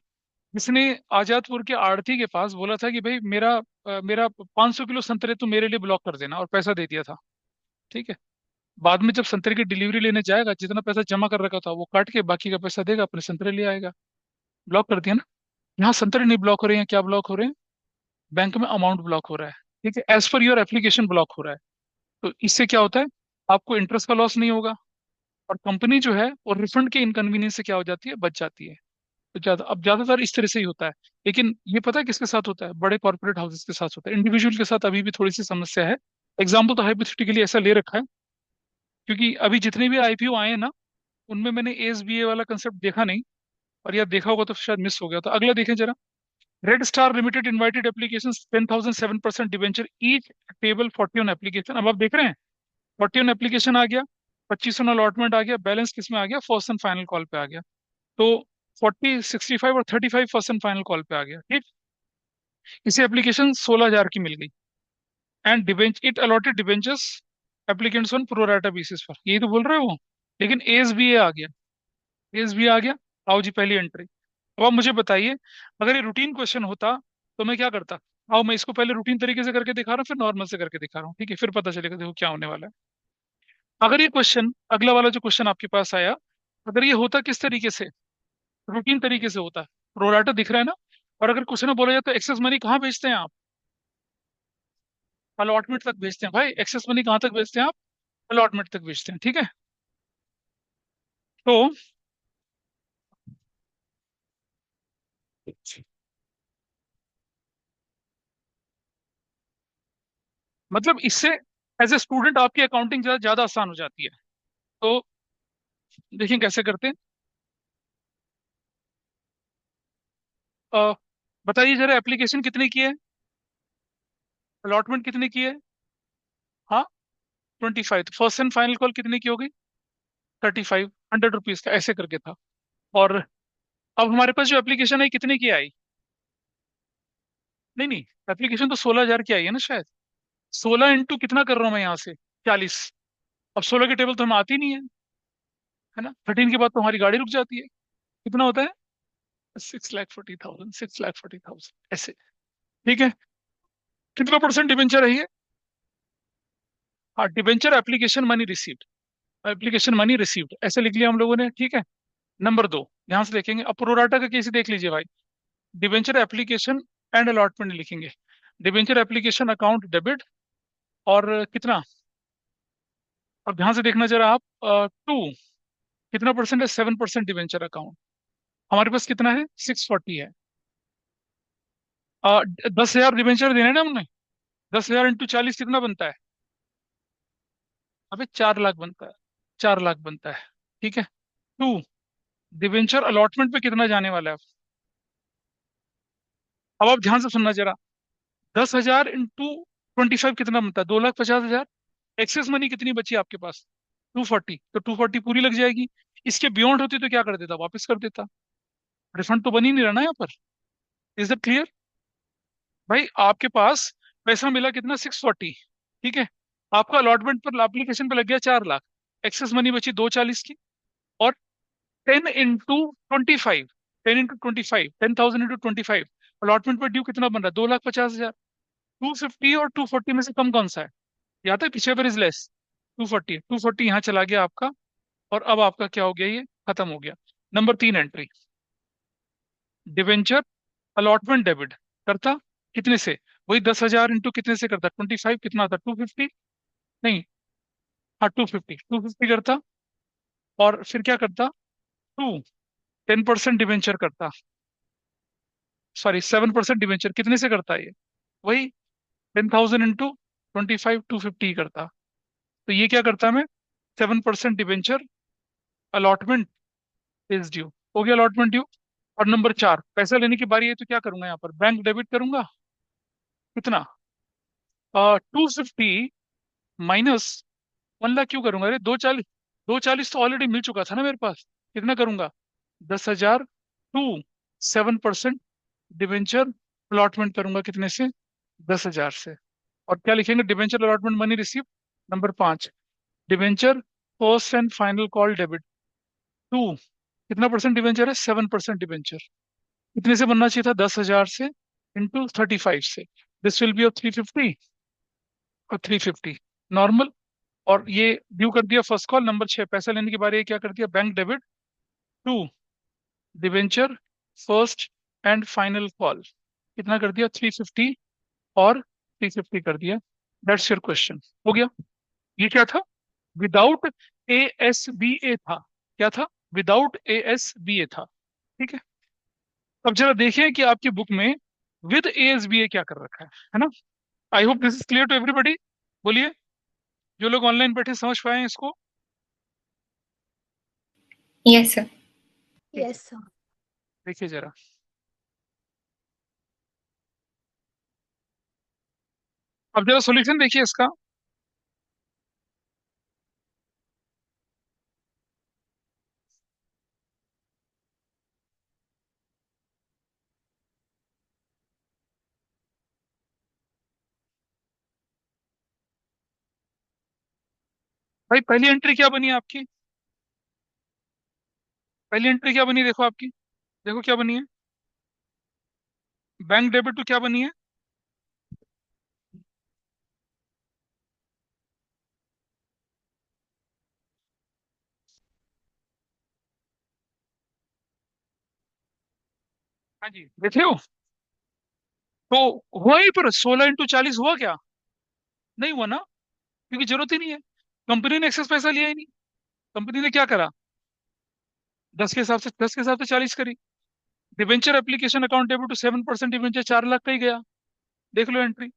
जिसने आजादपुर के आड़ती के पास बोला था कि भाई मेरा 500 किलो संतरे तो मेरे लिए ब्लॉक कर देना, और पैसा दे दिया था। ठीक है। बाद में जब संतरे की डिलीवरी लेने जाएगा, जितना पैसा जमा कर रखा था वो काट के बाकी का पैसा देगा, अपने संतरे ले आएगा। ब्लॉक कर दिया ना। यहाँ संतरे नहीं ब्लॉक हो रहे हैं, क्या ब्लॉक हो रहे हैं, बैंक में अमाउंट ब्लॉक हो रहा है। ठीक है, as per your application block हो रहा है। तो इससे क्या होता है, आपको इंटरेस्ट का लॉस नहीं होगा, और कंपनी जो है वो रिफंड के इनकन्वीनियंस से क्या हो जाती है, बच जाती है। तो ज्यादातर इस तरह से ही होता है। लेकिन ये पता है किसके साथ होता है, बड़े कॉर्पोरेट हाउसेस के साथ होता है, इंडिविजुअल के साथ अभी भी थोड़ी सी समस्या है। एग्जाम्पल तो हाइपोथेटिकली ऐसा ले रखा है, क्योंकि अभी जितने भी आईपीओ आए हैं ना, उनमें मैंने एएसबीए वाला कंसेप्ट देखा नहीं, और या देखा होगा तो शायद मिस हो गया। तो अगला देखें जरा। Red star limited invited application 10,000 7% debenture each table 40 on application. अब आप देख रहे हैं 40 ऑन एप्लीकेशन आ गया, 25 ऑन अलॉटमेंट आ गया, बैलेंस किस में आ गया, फर्स्ट एंड फाइनल कॉल पे आ गया। तो 40 65 और 35 फर्स्ट एंड फाइनल कॉल पे आ गया। ठीक। इसे एप्लीकेशन 16,000 की मिल गई, एंड डिवेंच it allotted debentures applicants on pro rata basis पर, यही तो बोल रहे हो। लेकिन एएसबीए आ गया, एएसबीए आ गया। आओ जी, पहली एंट्री। अब आप मुझे बताइए, अगर ये रूटीन क्वेश्चन होता तो मैं क्या करता। आओ, मैं इसको पहले रूटीन तरीके से करके दिखा रहा हूँ, फिर नॉर्मल से करके दिखा रहा हूँ। ठीक है, फिर पता चलेगा देखो क्या होने वाला है। अगर ये क्वेश्चन, अगला वाला जो क्वेश्चन आपके पास आया, अगर ये होता किस तरीके से, रूटीन तरीके से होता, प्रोराटा दिख रहा है ना। और अगर क्वेश्चन में बोला जाए तो एक्सेस मनी कहाँ भेजते हैं आप, अलॉटमेंट तक भेजते हैं भाई। एक्सेस मनी कहाँ तक भेजते हैं आप, अलॉटमेंट तक भेजते हैं। ठीक है। तो मतलब इससे एज ए स्टूडेंट आपकी अकाउंटिंग ज्यादा ज्यादा आसान हो जाती है। तो देखिए कैसे करते हैं। अ, बताइए जरा, एप्लीकेशन कितने की है, अलॉटमेंट कितने की है। हाँ, 25। तो फर्स्ट एंड फाइनल कॉल कितने की हो गई, 35, ₹100 का, ऐसे करके था। और अब हमारे पास जो एप्लीकेशन है कितने की आई? नहीं नहीं, एप्लीकेशन तो 16,000 की आई है ना शायद। 16 इंटू कितना कर रहा हूँ मैं यहाँ से? 40। अब 16 की टेबल तो हमें आती नहीं है ना। 13 के बाद तो हमारी गाड़ी रुक जाती है। कितना होता है? 6,40,000, 6,40,000 ऐसे। ठीक है। कितना परसेंट डिबेंचर है ये? हाँ, debenture application money received. Application money received ऐसे लिख लिया हम लोगों ने, ठीक है। नंबर 2, ध्यान से देखेंगे। अब प्रोराटा का केस ही देख लीजिए भाई। डिबेंचर एप्लीकेशन एंड अलॉटमेंट लिखेंगे। डिबेंचर एप्लीकेशन अकाउंट डेबिट, और कितना? अब ध्यान से देखना जरा आप। 2, कितना परसेंट है? 7% डिबेंचर अकाउंट। हमारे पास कितना है? 640 है। 10,000 डिबेंचर देने ना हमने। 10,000 इंटू 40 कितना बनता है? अबे 4 लाख बनता है। 4 लाख बनता है। ठीक है। 2, डिबेंचर अलॉटमेंट पे कितना जाने वाला है? अब आप ध्यान से सुनना जरा। 10,000 इंटू 25 कितना बनता है? 2,50,000। एक्सेस मनी कितनी बची आपके पास? 240। तो 240 पूरी लग जाएगी। इसके बियॉन्ड होती तो क्या कर देता? वापस कर देता। रिफंड तो बन ही नहीं रहा ना यहाँ पर। Is that clear? भाई आपके पास पैसा मिला कितना? 640। ठीक है। आपका अलॉटमेंट पर एप्लीकेशन पे लग गया 4 लाख। एक्सेस मनी बची 240 की। और 10 इंटू 25, 10 इंटू 25, 10,000 इंटू 25, अलॉटमेंट पर ड्यू कितना बन रहा है? 2,50,000। 250 और 240 में से कम कौन सा है? या तो पीछे पर इज लेस। 240, 240 यहाँ चला गया आपका। और अब आपका क्या हो गया? ये खत्म हो गया। Number 3 entry, debenture allotment debit करता कितने से? वही 10,000 इंटू कितने से करता? 25, कितना था? 250। नहीं, हाँ 250, 250 करता। और फिर क्या करता? 10% डिवेंचर करता। सॉरी, 7% डिवेंचर कितने से करता है ये? वही 10,000 इंटू 25, 250 करता। तो ये क्या करता मैं? 7% डिवेंचर अलॉटमेंट इज ड्यू। हो गया अलॉटमेंट ड्यू। और नंबर 4, पैसा लेने की बारी है तो क्या करूंगा? यहाँ पर बैंक डेबिट करूंगा। कितना? 250 माइनस 1 लाख क्यों करूंगा? अरे 240। 240 तो ऑलरेडी मिल चुका था ना मेरे पास। कितना करूंगा? 10,000 टू 7% डिवेंचर अलॉटमेंट करूंगा कितने से? 10,000 से। और क्या लिखेंगे? Debenture allotment money receive. Number 5, debenture first and final call debit. 2, कितना परसेंट डिवेंचर है? 7% डिवेंचर। कितने से बनना चाहिए था? 10,000 से इंटू 35 से। दिस विल बी ऑफ 350 और 350 नॉर्मल। और ये ड्यू कर दिया फर्स्ट कॉल। नंबर 6, पैसा लेने के बारे में क्या कर दिया? Bank debit. 2, debenture first and final call. कितना कर दिया? 350 और 350 कर दिया। That's your question. हो गया। ये क्या था? विदाउट ए एस बी ए था। क्या था? विदाउट ए एस बी ए था। ठीक है। अब जरा देखें कि आपकी बुक में with A S B A क्या कर रखा है ना। I hope this is clear to everybody. बोलिए, जो लोग ऑनलाइन बैठे समझ पाए हैं इसको। Yes, sir. ठीक है। Yes sir. देखिए जरा। अब जरा सॉल्यूशन देखिए इसका। भाई पहली एंट्री क्या बनी आपकी? पहली एंट्री क्या बनी? देखो आपकी। देखो क्या बनी है। बैंक डेबिट टू क्या बनी है? हाँ जी, देखे हो? तो हुआ ही, पर 16 इंटू 40 हुआ क्या? नहीं हुआ ना, क्योंकि जरूरत ही नहीं है। कंपनी ने एक्सेस पैसा लिया ही नहीं। कंपनी ने क्या करा? 10 के हिसाब से 40 करी। Debenture application account debit to 7% debenture 4 lakh का ही गया। देख लो एंट्री।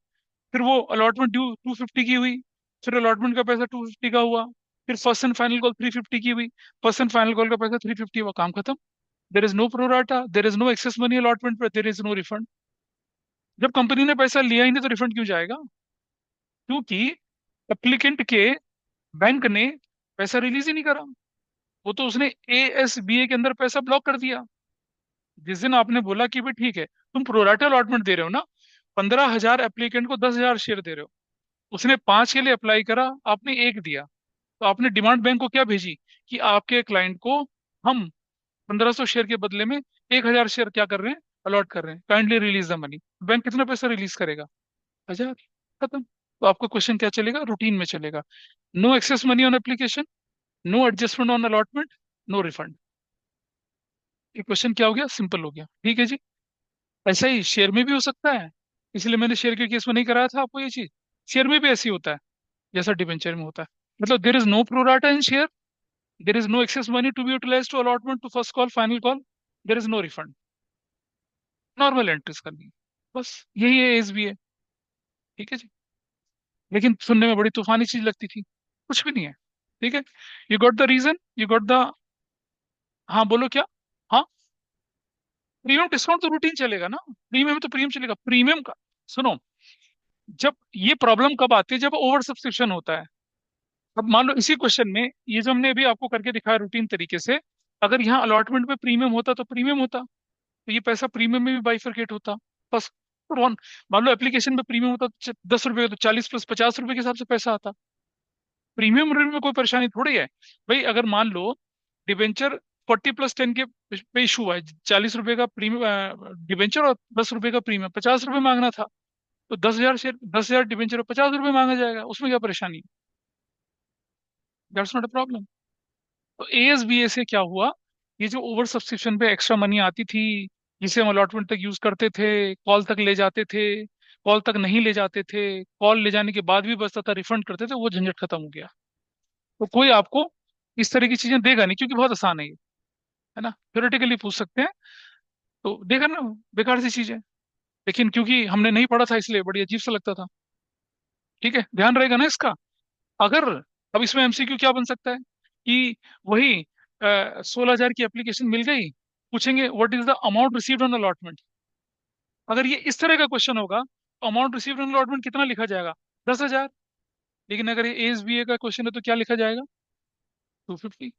फिर वो अलॉटमेंट ड्यू 250 की हुई। फिर अलॉटमेंट का पैसा 250 का हुआ। फिर फर्स्ट एंड फाइनल कॉल 350 की हुई। फर्स्ट एंड फाइनल कॉल का पैसा 350 हुआ। काम खत्म। There is no pro rata, there is no excess money allotment पर, देर इज नो रिफंड। जब कंपनी ने पैसा लिया ही नहीं तो रिफंड क्यों जाएगा? क्योंकि एप्लीकेंट के बैंक ने पैसा रिलीज ही नहीं करा। वो तो उसने ए एस बी ए के अंदर पैसा ब्लॉक कर दिया। जिस दिन आपने बोला कि भाई ठीक है, तुम प्रोराटा अलॉटमेंट दे रहे हो ना, 15,000 एप्लीकेंट को 10,000 शेयर दे रहे हो, उसने 5 के लिए अप्लाई करा, आपने एक दिया, तो आपने डिमांड बैंक को क्या भेजी कि आपके क्लाइंट को हम 1,500 शेयर के बदले में 1,000 शेयर क्या कर रहे हैं, अलॉट कर रहे हैं, kindly release the money. Bank कितना पैसा रिलीज करेगा? 1,000। खत्म। तो आपका क्वेश्चन क्या चलेगा, रूटीन में चलेगा। No excess money on application, no adjustment on allotment, no refund. ये क्वेश्चन क्या हो गया, सिंपल हो गया, ठीक है जी। ऐसा ही शेयर में भी हो सकता है, इसलिए मैंने शेयर के केस में नहीं कराया था आपको ये चीज। शेयर में भी ऐसे ही होता है जैसा डिबेंचर में होता है। मतलब there is no pro rata in share, there is no excess money to be utilise to allotment to first call final call, there is no refund. Normal entries करनी है, बस यही है एज भी है, ठीक है जी। लेकिन सुनने में बड़ी तूफानी चीज लगती थी, कुछ भी नहीं है, ठीक है। You got the reason, you got the. हाँ बोलो क्या। हाँ, प्रीमियम डिस्काउंट तो रूटीन चलेगा ना, प्रीमियम तो प्रीमियम चलेगा, प्रीमियम का। सुनो, जब ये प्रॉब्लम कब आती है, जब ओवर सब्सक्रिप्शन होता है। अब मान लो इसी क्वेश्चन में ये जो हमने अभी आपको करके दिखाया रूटीन तरीके से, अगर यहाँ अलॉटमेंट में प्रीमियम होता तो प्रीमियम होता, तो ये पैसा प्रीमियम में भी बाइफरकेट होता। बस वन, मान लो एप्लीकेशन में प्रीमियम होता तो 10 रुपए, तो 40 + 50 रुपए के हिसाब से पैसा आता। प्रीमियम रेट में कोई परेशानी थोड़ी है भाई। अगर मान लो डिबेंचर 40+10 के पे इशू हुआ है, 40 रुपए का प्रीमियम डिबेंचर और 10 रुपए का प्रीमियम, 50 रुपए मांगना था, तो 10,000 शेयर, 10,000 डिबेंचर, 50 रुपए मांगा जाएगा, उसमें क्या परेशानी? That's not a problem. तो एएसबीए से क्या हुआ, ये जो ओवर सब्सक्रिप्शन पे एक्स्ट्रा मनी आती थी, जिसे हम अलॉटमेंट तक यूज करते थे, कॉल तक ले जाते थे, कॉल तक नहीं ले जाते थे, कॉल ले जाने के बाद भी बचता था रिफंड करते थे, वो झंझट खत्म हो गया। तो कोई आपको इस तरह की चीजें देगा नहीं, क्योंकि बहुत आसान है ये, है ना, थ्योरेटिकली पूछ सकते हैं, तो देगा ना, बेकार सी चीज है। लेकिन क्योंकि हमने नहीं पढ़ा था इसलिए बड़ी अजीब सा लगता था, ठीक है, ध्यान रहेगा ना इसका। अगर, अब इसमें एमसीक्यू क्या बन सकता है कि वही 16,000 की एप्लीकेशन मिल गई, पूछेंगे what is the amount received on allotment. अगर ये इस तरह का क्वेश्चन होगा तो अमाउंट रिसीव्ड ऑन अलॉटमेंट कितना लिखा जाएगा, 10,000। लेकिन अगर ये एएसबीए का क्वेश्चन है तो क्या लिखा जाएगा, 250।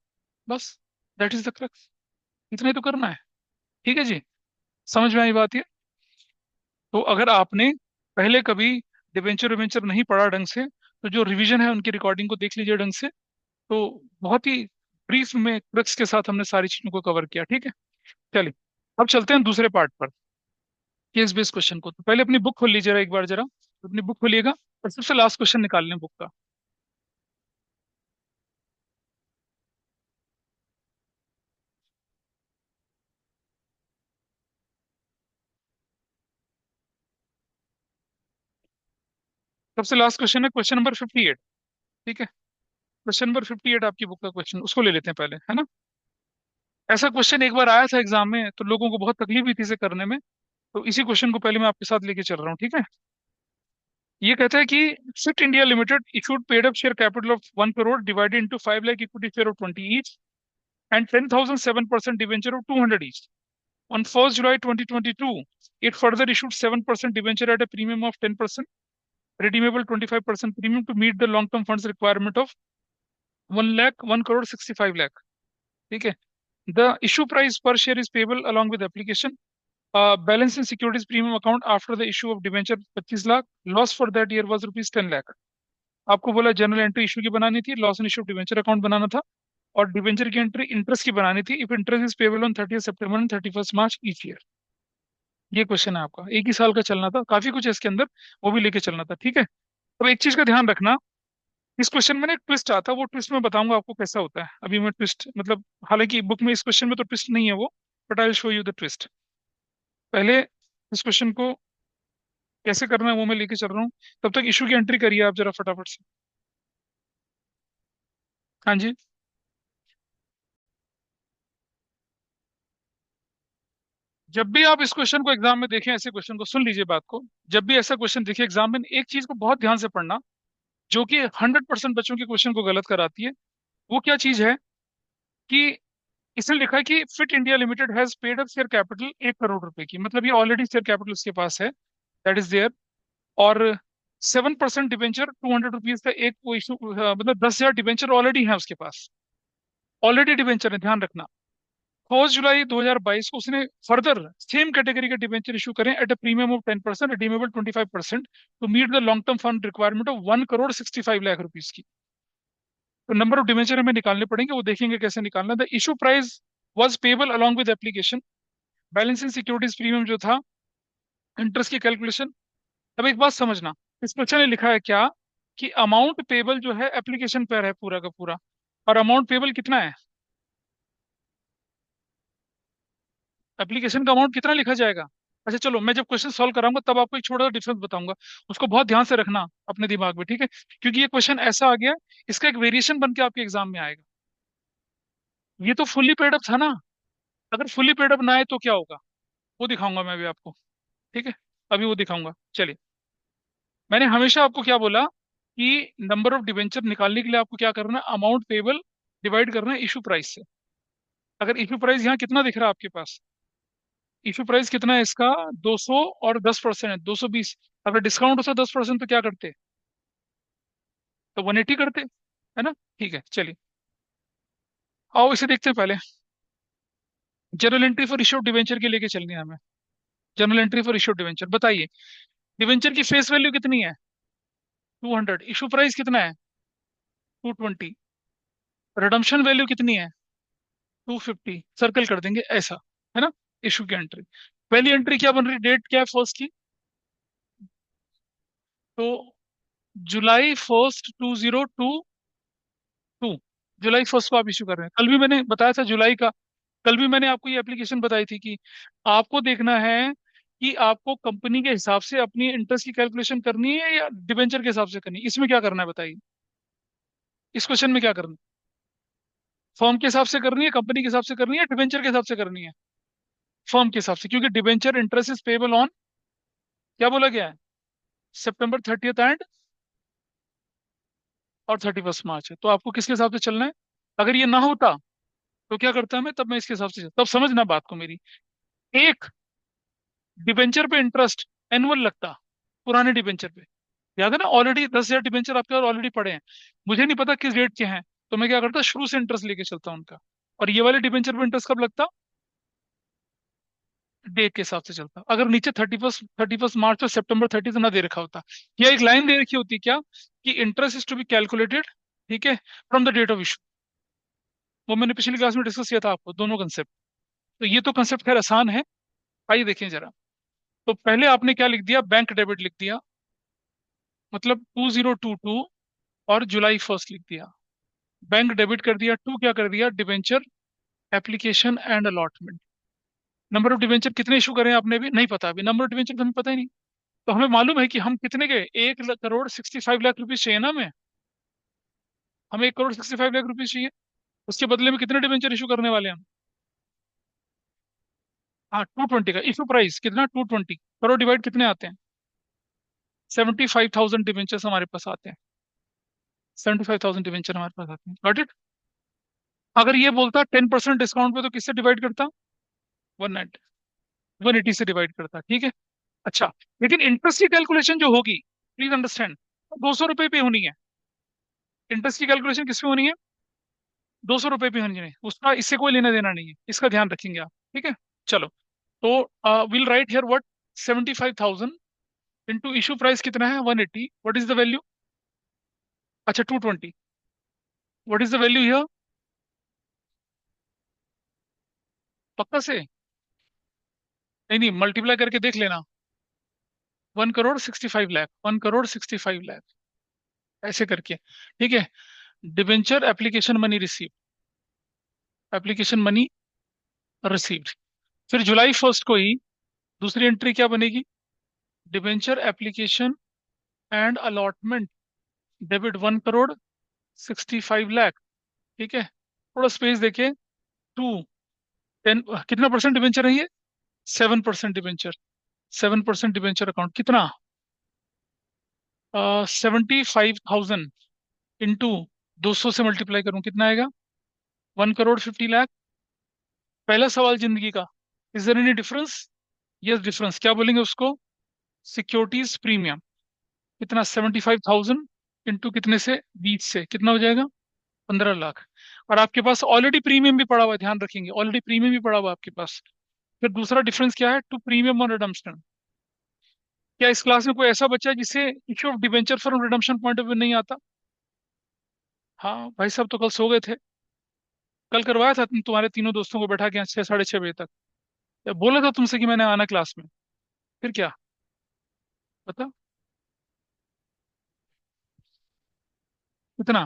बस, दैट इज द क्रक्स। इतना ही तो करना है, ठीक है जी। समझ में आई बात ये। तो अगर आपने पहले कभी डिबेंचर विवेंचर नहीं पढ़ा ढंग से, तो जो रिवीजन है उनकी रिकॉर्डिंग को देख लीजिए ढंग से। तो बहुत ही ब्रीफ में क्रक्स के साथ हमने सारी चीजों को कवर किया, ठीक है। चलिए, अब चलते हैं दूसरे पार्ट पर, केस बेस्ड क्वेश्चन को। तो पहले अपनी बुक खोल लीजिएगा एक बार जरा, अपनी बुक खोलिएगा और सबसे लास्ट क्वेश्चन निकाल लें बुक का। सबसे लास्ट क्वेश्चन है क्वेश्चन नंबर 58, ठीक है। क्वेश्चन नंबर 58 आपकी बुक का क्वेश्चन, उसको ले लेते हैं पहले, है ना। ऐसा क्वेश्चन एक बार आया था एग्जाम में, तो लोगों को बहुत तकलीफ हुई थी इसे करने में, तो इसी क्वेश्चन को पहले मैं आपके साथ लेके चल रहा हूँ, ठीक है। ये कहता है कि fit India limited issued paid up share capital of 1 crore divided into 5 lakh equity share of 20 each and 10,000 7% debenture of 200 each. On 1st July 2022, it further issued 7% debenture at a premium of 10%, redeemable 25% premium to meet the long-term funds requirement of 1 lakh 1 crore 65 lakh. ठीक है। The issue price per share is payable along with application. Balance in securities premium account after the issue of debenture 25 lakh. Loss for that year was rupees 10 lakh. आपको बोला general entry issue की बनानी थी, loss in issue debenture account बनाना था, और debenture की entry interest की बनानी थी, if interest is payable on 30 September and 31 March each year. ये क्वेश्चन है आपका, एक ही साल का चलना था, काफी कुछ है इसके अंदर, वो भी लेके चलना था, ठीक है। अब एक चीज का ध्यान रखना, इस क्वेश्चन में ना एक ट्विस्ट आता है, वो ट्विस्ट मैं बताऊंगा आपको कैसा होता है। अभी मैं ट्विस्ट मतलब, हालांकि बुक में इस क्वेश्चन में तो ट्विस्ट नहीं है वो, but I will show you the twist. पहले इस क्वेश्चन को कैसे करना है वो मैं लेके चल रहा हूँ, तब तक इशू की एंट्री करिए आप जरा फटाफट से। हाँ जी। जब भी आप इस क्वेश्चन को एग्जाम में देखें, ऐसे क्वेश्चन को, सुन लीजिए बात को, जब भी ऐसा क्वेश्चन देखिए एग्जाम में, एक चीज को बहुत ध्यान से पढ़ना, जो कि 100% बच्चों के क्वेश्चन को गलत कराती है। वो क्या चीज है कि इसने लिखा है कि fit India limited has paid up share capital 1 crore रुपए की, मतलब ये ऑलरेडी शेयर कैपिटल उसके पास है, दैट इज देयर। और 7% डिवेंचर 200 रुपीज का एक वो इशू, मतलब 10,000 डिवेंचर ऑलरेडी है उसके पास, ऑलरेडी डिवेंचर है, ध्यान रखना। 1 जुलाई 2022 को उसने फर्दर सेम कैटेगरी के डिबेंचर इशू करें at a premium of 10%, redeemable 25%, to meet the long term fund requirement of 1 crore 65 lakh rupees की। तो नंबर ऑफ डिबेंचर हमें निकालने पड़ेंगे, वो देखेंगे कैसे निकालना। The issue price was payable along with application, balancing securities premium जो था, इंटरेस्ट की कैलकुलेशन। अब एक बात समझना, इस क्वेश्चन में लिखा है क्या कि अमाउंट पेबल जो है एप्लीकेशन पर है पूरा का पूरा, और अमाउंट पेबल कितना है, एप्लीकेशन का अमाउंट कितना लिखा जाएगा। अच्छा चलो, मैं जब क्वेश्चन सॉल्व कराऊंगा तब आपको एक छोटा सा डिफरेंस बताऊंगा, उसको बहुत ध्यान से रखना अपने दिमाग में, ठीक है, क्योंकि ये क्वेश्चन ऐसा आ गया, इसका एक वेरिएशन बन के आपके एग्जाम में आएगा। ये तो फुल्ली पेड अप था ना, अगर फुल्ली पेड अप ना आए तो क्या होगा, वो दिखाऊंगा मैं भी आपको, ठीक है, अभी वो दिखाऊंगा। चलिए, मैंने हमेशा आपको क्या बोला कि नंबर ऑफ डिवेंचर निकालने के लिए आपको क्या करना है, अमाउंट पेबल डिवाइड करना है इशू प्राइस से। अगर इशू प्राइस यहाँ कितना दिख रहा है आपके पास, इशू प्राइस कितना है इसका, 200 और 10% है, 220। अगर डिस्काउंट होता 10% तो क्या करते, तो 180 करते, है ना। ठीक है, चलिए आओ इसे देखते हैं पहले। General entry for issue debenture के लेके चलनी है हमें। General entry for issue debenture, बताइए डिवेंचर की फेस वैल्यू कितनी है, 200, इशू प्राइस कितना है, 220, रिडम्पशन वैल्यू कितनी है, 250, सर्कल कर देंगे ऐसा, है ना। इशू की एंट्री, पहली एंट्री क्या बन रही, डेट क्या है फर्स्ट की, तो जुलाई 1 2022, जुलाई 1 को आप इशू कर रहे हैं। कल भी मैंने बताया था जुलाई का, कल भी मैंने आपको ये एप्लीकेशन बताई थी कि आपको देखना है कि आपको कंपनी के हिसाब से अपनी इंटरेस्ट की कैलकुलेशन करनी है या डिबेंचर के हिसाब से करनी है, इसमें क्या करना है बताइए, इस क्वेश्चन में क्या करना है, फर्म के हिसाब से करनी है, कंपनी के हिसाब से करनी है, डिबेंचर के हिसाब से करनी है, फर्म के हिसाब से, क्योंकि debenture interest is payable on, क्या बोला गया है, September 30 एंड और 31 मार्च है, तो आपको किसके हिसाब से चलना है। अगर ये ना होता तो क्या करता मैं, तब मैं इसके हिसाब से तब समझना बात को मेरी। एक डिबेंचर पे इंटरेस्ट एनुअल लगता पुराने डिबेंचर पे, याद है ना, ऑलरेडी 10,000 डिबेंचर आपके और ऑलरेडी पड़े हैं, मुझे नहीं पता किस डेट के हैं, तो मैं क्या करता शुरू से इंटरेस्ट लेके चलता उनका, और ये वाले डिबेंचर पे इंटरेस्ट कब लगता, डेट के हिसाब से चलता। अगर नीचे 31 मार्च और September 30 ना दे रखा होता, या एक लाइन दे रखी होती क्या कि interest is to be calculated, ठीक है, from the date of issue, वो मैंने पिछली क्लास में डिस्कस किया था आपको दोनों कंसेप्ट। तो ये तो कंसेप्ट खैर आसान है, आइए देखें जरा। तो पहले आपने क्या लिख दिया, बैंक डेबिट लिख दिया, मतलब 2022 और जुलाई 1 लिख दिया, बैंक डेबिट कर दिया, टू क्या कर दिया, debenture application and allotment. Number of debenture कितने इशू करें आपने भी नहीं पता, अभी नंबर ऑफ डिबेंचर हमें पता ही नहीं। तो हमें मालूम है कि हम कितने के, 1 करोड़ 65 लाख रुपीज चाहिए ना हमें 1 करोड़ 65 लाख रुपीज चाहिए, उसके बदले में कितने डिबेंचर इशू करने वाले हैं हम। हाँ, 220 का इशू प्राइस कितना, 220 करोड़, डिवाइड कितने आते हैं, 75,000 डिबेंचर्स हमारे पास आते हैं, 75,000 डिबेंचर हमारे पास आते हैं, गॉट इट। अगर ये बोलता 10% डिस्काउंट पे तो किससे डिवाइड करता, 180 से डिवाइड करता, ठीक है। अच्छा, लेकिन इंटरेस्ट की कैलकुलेशन जो होगी, प्लीज अंडरस्टैंड, 200 रुपये पे होनी है, इंटरेस्ट की कैलकुलेशन किस पे होनी है, 200 रुपये पे होनी है, उसका इससे कोई लेना देना नहीं है, इसका ध्यान रखेंगे आप, ठीक है। चलो, तो will write here what, 75,000 into issue price कितना है, 180, व्हाट इज द वैल्यू, अच्छा 220, what is the value here, पक्का से, नहीं नहीं मल्टीप्लाई करके देख लेना, 1 करोड़ 65 लाख, 1 करोड़ 65 लाख, ऐसे करके, ठीक है। Debenture application money receive, application money received. फिर जुलाई 1 को ही दूसरी एंट्री क्या बनेगी, debenture application and allotment, debit 1 crore 65 lakh, ठीक है। थोड़ा स्पेस देके, 10 कितना परसेंट डिबेंचर है ये, 7% डिबेंचर, 7% डिबेंचर अकाउंट कितना, 75,000 इंटू 200 से मल्टीप्लाई करूं कितना आएगा, 1 करोड़ 50 लाख। पहला सवाल जिंदगी का, is there any difference, yes difference, क्या बोलेंगे उसको, सिक्योरिटीज प्रीमियम, कितना, 75,000 इंटू कितने से, 20 से, कितना हो जाएगा, 15 लाख। और आपके पास ऑलरेडी प्रीमियम भी पड़ा हुआ है, ध्यान रखेंगे, ऑलरेडी प्रीमियम भी पड़ा हुआ है आपके पास। फिर दूसरा डिफरेंस क्या है, टू प्रीमियम और रिडम्पशन। क्या इस क्लास में कोई ऐसा बच्चा है जिसे issue of debenture from redemption point of view नहीं आता? हाँ भाई साहब, तो कल सो गए थे? कल करवाया था तुम्हारे तीनों दोस्तों को बैठा के यहाँ 6 साढ़े 6 बजे तक। या बोला था तुमसे कि मैंने आना क्लास में? फिर क्या? बता। कितना?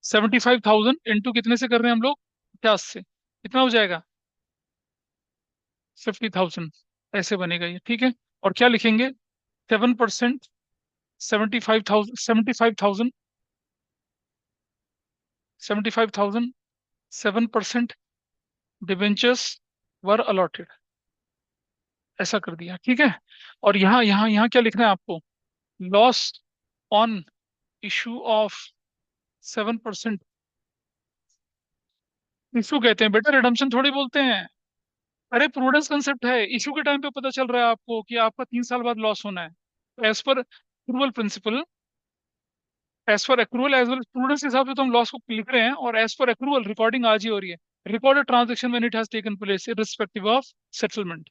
75,000 इंटू कितने से कर रहे हैं हम लोग? 50 से कितना हो जाएगा? 50,000। ऐसे बनेगा ये, ठीक है। और क्या लिखेंगे? 7%। 75,000 75,000 7% डिबेंचर्स वर अलॉटेड। ऐसा कर दिया, ठीक है। और यहाँ यहाँ यहाँ क्या लिखना है आपको? Loss on issue of 7%। Issue कहते हैं बेटा, रिडम्पशन थोड़ी बोलते हैं। अरे प्रूडेंस कंसेप्ट है, इशू के टाइम पे पता चल रहा है आपको कि आपका 3 साल बाद लॉस होना है। As per accrual principle, as per accrual as well prudence के हिसाब से तो हम लॉस को लिख रहे हैं, और एज पर अक्रूवल रिकॉर्डिंग आज ही हो रही है। Recorded transaction when it has taken place irrespective of settlement.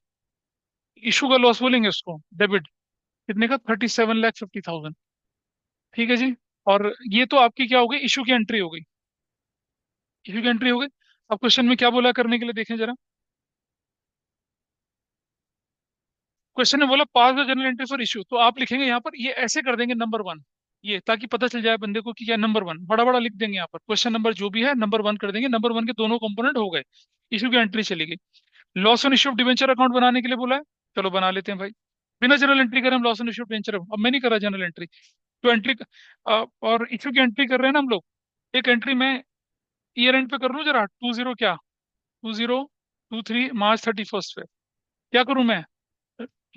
Issue का लॉस बोलेंगे उसको, डेबिट। कितने का? 37,50,000। ठीक है जी। और ये तो आपकी क्या हो गई, इशू की एंट्री हो गई। इशू की एंट्री हो गई। अब क्वेश्चन में क्या बोला करने के लिए, देखें जरा। क्वेश्चन ने बोला pass the journal entry for issue, तो आप लिखेंगे यहाँ पर, ये ऐसे कर देंगे नंबर वन, ये ताकि पता चल जाए बंदे को कि क्या नंबर वन, बड़ा बड़ा लिख देंगे यहाँ पर, क्वेश्चन नंबर जो भी है नंबर वन कर देंगे, नंबर वन के दोनों कंपोनेंट हो गए। इशू की एंट्री चली गई। Loss on issue of debenture account बनाने के लिए बोला है, चलो बना लेते हैं भाई। बिना जनरल एंट्री करें हम loss on issue of debenture, अब मैं नहीं कर रहा जनरल एंट्री। तो एंट्री, और इशू की एंट्री कर रहे हैं ना हम लोग। एक एंट्री मैं ईयर एंड पे कर लूँ जरा, 20 क्या, 2023 मार्च 31 पे। क्या करूं मैं?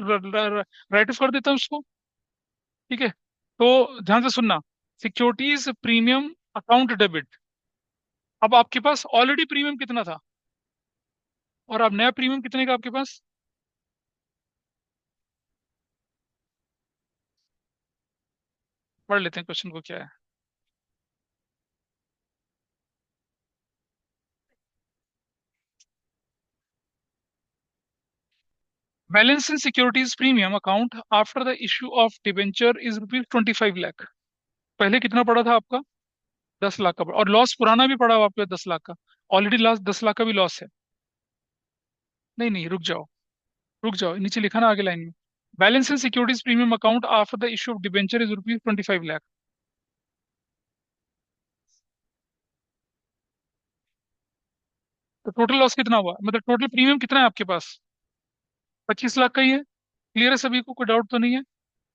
राइट ऑफ कर देता हूँ उसको। ठीक है। तो ध्यान से सुनना। Securities premium account debit. अब आपके पास ऑलरेडी प्रीमियम कितना था, और अब नया प्रीमियम कितने का आपके पास? पढ़ लेते हैं क्वेश्चन को, क्या है। Balance in securities premium account after the issue of debenture is rupees 25 lakh. पहले कितना पड़ा था आपका? 10 लाख का पड़ा, और लॉस पुराना भी पड़ा हुआ आपका 10 लाख का। ऑलरेडी लॉस 10 लाख का भी लॉस है। नहीं नहीं, रुक जाओ, रुक जाओ, नीचे लिखा ना आगे लाइन में। Balance in securities premium account after the issue of debenture is rupees 25 lakh. तो टोटल लॉस कितना हुआ, मतलब टोटल प्रीमियम कितना है आपके पास? 25 लाख का ही है। क्लियर है सभी को, कोई डाउट तो नहीं है?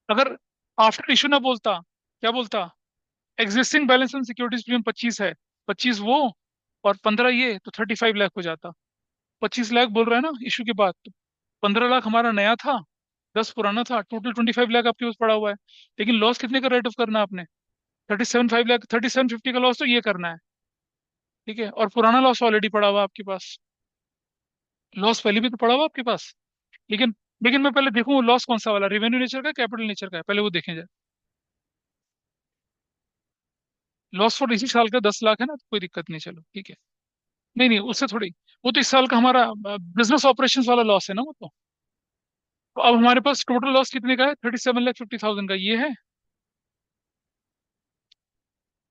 अगर आफ्टर इशू ना बोलता, क्या बोलता? Existing balance and securities premium 25 है, 25 वो और 15 ये, तो 35 लाख हो जाता। 25 लाख बोल रहा है ना इशू के बाद, तो 15 लाख हमारा नया था, 10 पुराना था, टोटल 25 लाख आपके पास पड़ा हुआ है। लेकिन लॉस कितने का राइट ऑफ करना है आपने? 37 5 लाख, 3750 का लॉस तो ये करना है। ठीक है, और पुराना लॉस ऑलरेडी पड़ा हुआ है आपके पास। लॉस पहले भी तो पड़ा हुआ है आपके पास। लेकिन लेकिन मैं पहले देखूं लॉस कौन सा वाला, रेवेन्यू नेचर का कैपिटल नेचर का है, पहले वो देखें जाए। लॉस फॉर इसी साल का 10 लाख है ना, तो कोई दिक्कत नहीं, चलो ठीक है। नहीं नहीं, उससे थोड़ी, वो तो इस साल का हमारा बिजनेस ऑपरेशन वाला लॉस है ना वो तो। अब हमारे पास टोटल लॉस कितने का है? 37,50,000 का ये है।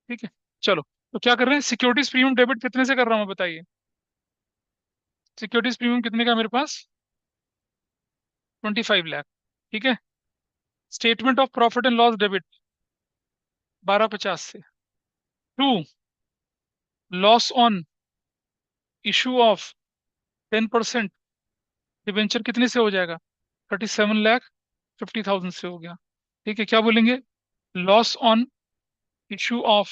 ठीक है। चलो, तो क्या कर रहे हैं, सिक्योरिटीज प्रीमियम डेबिट कितने से कर रहा हूँ बताइए। सिक्योरिटीज प्रीमियम कितने का है मेरे पास? 25 लाख। ठीक है। Statement of profit and loss debit 1250 से। To, loss on issue of 10% debenture कितने से हो जाएगा? 37,50,000 से हो गया। ठीक है, क्या बोलेंगे? Loss on issue of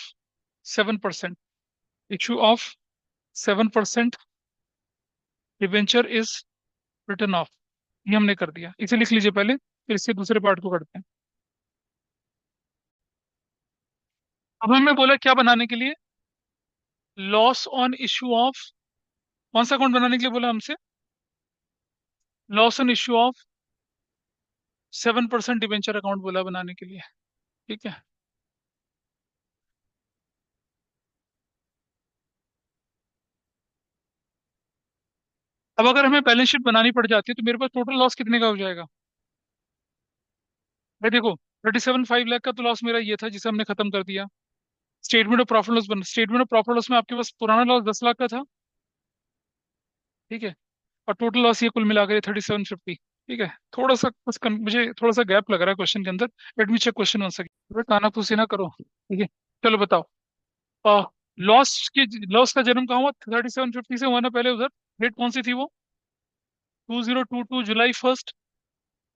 7%, issue of 7% debenture is return of. ये हमने कर दिया, इसे लिख लीजिए पहले, फिर इसके दूसरे पार्ट को करते हैं। अब हमें बोला क्या बनाने के लिए? लॉस ऑन इशू ऑफ, कौन सा अकाउंट बनाने के लिए बोला हमसे? Loss on issue of 7% debenture account बोला बनाने के लिए। ठीक है। अब अगर हमें बैलेंस शीट बनानी पड़ जाती है तो मेरे पास टोटल लॉस कितने का हो जाएगा? भाई देखो, 37.5 लाख का तो लॉस मेरा ये था जिसे हमने खत्म कर दिया। स्टेटमेंट ऑफ प्रॉफिट लॉस बन, स्टेटमेंट ऑफ प्रॉफिट लॉस में आपके पास पुराना लॉस 10 लाख का था। ठीक है। और टोटल लॉस ये कुल मिलाकर 3750। ठीक है। थोड़ा सा मुझे थोड़ा सा गैप लग रहा है क्वेश्चन के अंदर। लेट मी चेक क्वेश्चन बन सके, कानाफूसी ना करो। ठीक है। चलो बताओ। लॉस की लॉस का जन्म कहाँ हुआ? 3750 से हुआ ना पहले उधर। डेट कौन सी थी वो? 2022 जुलाई 1।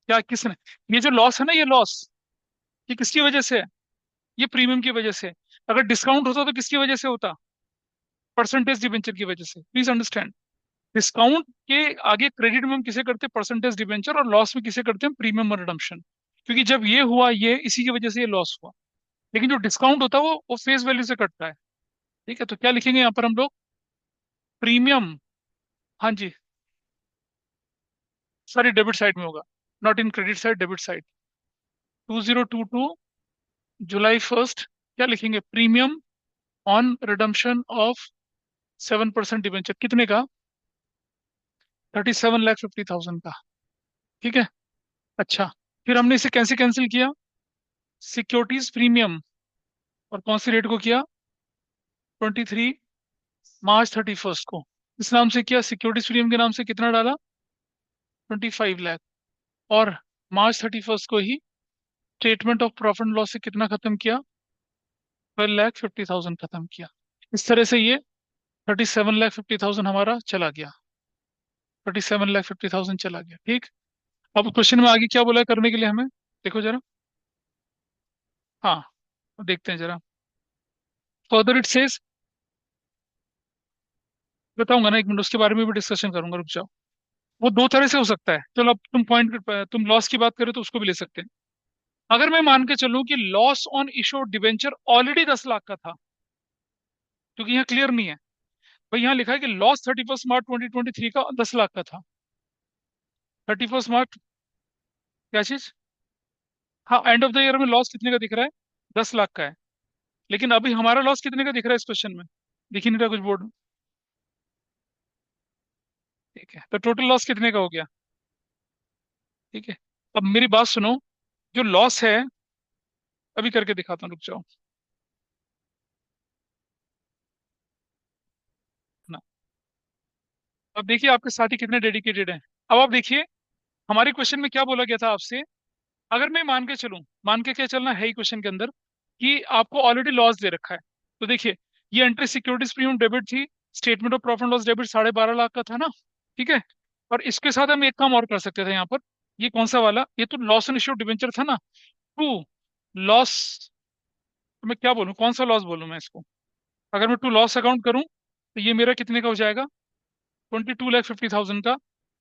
क्या किसने? ये जो लॉस है ना, ये लॉस, ये किसकी वजह से है? ये प्रीमियम की वजह से। अगर डिस्काउंट होता तो किसकी वजह से होता? परसेंटेज डिबेंचर की वजह से। Please understand. डिस्काउंट के आगे क्रेडिट में हम किसे करते हैं? Percentage debenture. और लॉस में किसे करते हैं? प्रीमियम और रिडम्पशन। क्योंकि जब ये हुआ, ये इसी की वजह से ये लॉस हुआ। लेकिन जो डिस्काउंट होता है वो फेस वैल्यू से कटता है। ठीक है। तो क्या लिखेंगे यहाँ पर हम लोग? प्रीमियम। हाँ जी। सॉरी, डेबिट साइड में होगा, not in credit side, debit side. 2022 जुलाई 1। क्या लिखेंगे? Premium on redemption of 7% debenture. कितने का? 37,50,000 का। ठीक है। अच्छा, फिर हमने इसे कैसे कैंसिल किया? Securities premium. और कौन सी रेट को किया? 23 मार्च 31 को। इस नाम से किया, सिक्योरिटीज प्रीमियम के नाम से कितना डाला? 25 लाख। और March 31 को ही statement of profit and loss से कितना खत्म किया? 12,50,000 खत्म किया। इस तरह से ये 37,50,000 हमारा चला गया। 37,50,000 चला गया। ठीक। अब क्वेश्चन में आगे क्या बोला है करने के लिए हमें? देखो जरा। हाँ, देखते हैं जरा। फर्दर इट सेज, बताऊंगा ना, 1 मिनट, उसके बारे में भी डिस्कशन करूंगा, रुक जाओ। वो दो तरह से हो सकता है। चलो, अब तुम लॉस की बात करो तो उसको भी ले सकते हैं। अगर मैं मान के चलूं कि loss on issue debenture already 10 lakh का था, क्योंकि यहाँ क्लियर नहीं है। भाई यहाँ लिखा है कि लॉस 31 मार्च 2023 का 10 लाख का था। 31 मार्च, क्या चीज? हाँ, एंड ऑफ द ईयर में लॉस कितने का दिख रहा है? 10 लाख का है। लेकिन अभी हमारा लॉस कितने का दिख रहा है इस क्वेश्चन में? दिख ही नहीं रहा कुछ बोर्ड में। ठीक है, तो टोटल लॉस कितने का हो गया? ठीक है। अब मेरी बात सुनो। जो लॉस है, अभी करके दिखाता हूँ, रुक जाओ ना। अब देखिए आपके साथी कितने डेडिकेटेड हैं। अब आप देखिए, हमारे क्वेश्चन में क्या बोला गया था आपसे? अगर मैं मान के चलूं, मान के क्या चलना है ही क्वेश्चन के अंदर, कि आपको ऑलरेडी लॉस दे रखा है। तो देखिए, ये एंट्री सिक्योरिटीज प्रीमियम डेबिट थी। Statement of profit loss debit 12.5 lakh का था ना। ठीक है। और इसके साथ हम एक काम और कर सकते थे यहाँ पर। ये कौन सा वाला? ये तो लॉस एंड इश्यू डिबेंचर था ना। टू लॉस, तो मैं क्या बोलूँ, कौन सा लॉस बोलूँ मैं इसको? अगर मैं टू लॉस अकाउंट करूँ तो ये मेरा कितने का हो जाएगा? 22,50,000 का।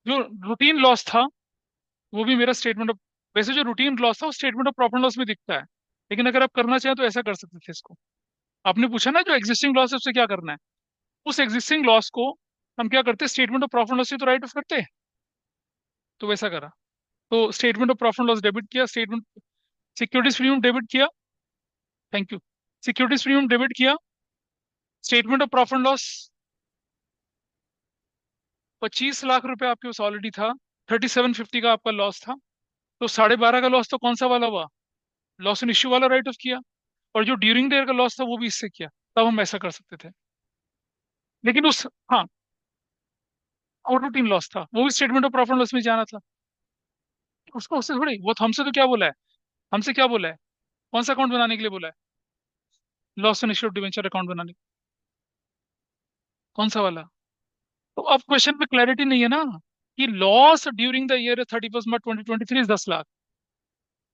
जो रूटीन लॉस था वो भी मेरा स्टेटमेंट ऑफ, वैसे जो रूटीन लॉस था वो स्टेटमेंट ऑफ प्रॉफिट लॉस में दिखता है। लेकिन अगर आप करना चाहें तो ऐसा कर सकते थे इसको। आपने पूछा ना जो एग्जिस्टिंग लॉस है उससे क्या करना है? उस एग्जिस्टिंग लॉस को हम क्या करते? स्टेटमेंट ऑफ प्रॉफिट लॉस से तो राइट ऑफ करते। तो वैसा करा। तो statement of profit loss debit किया, स्टेटमेंट, सिक्योरिटीज प्रीमियम डेबिट किया। Thank you. Securities premium debit किया। Statement of profit loss, 25 lakh रुपए आपके पास ऑलरेडी था। 3750 का आपका लॉस था। तो 12.5 का लॉस तो कौन सा वाला हुआ? लॉस इन इश्यू वाला राइट ऑफ किया। और जो ड्यूरिंग द ईयर का लॉस था वो भी इससे किया। तब हम ऐसा कर सकते थे। लेकिन उस, हाँ, और रूटीन लॉस था वो भी स्टेटमेंट ऑफ प्रॉफिट लॉस में जाना था। उसको उससे थोड़ी, वो तो हमसे तो क्या बोला है? हमसे क्या बोला है? कौन सा अकाउंट बनाने के लिए बोला है? Loss and issue debenture account बनाने। कौन सा वाला? तो अब क्वेश्चन में क्लैरिटी नहीं है ना, कि loss during the year 31 March 2023 10 lakh.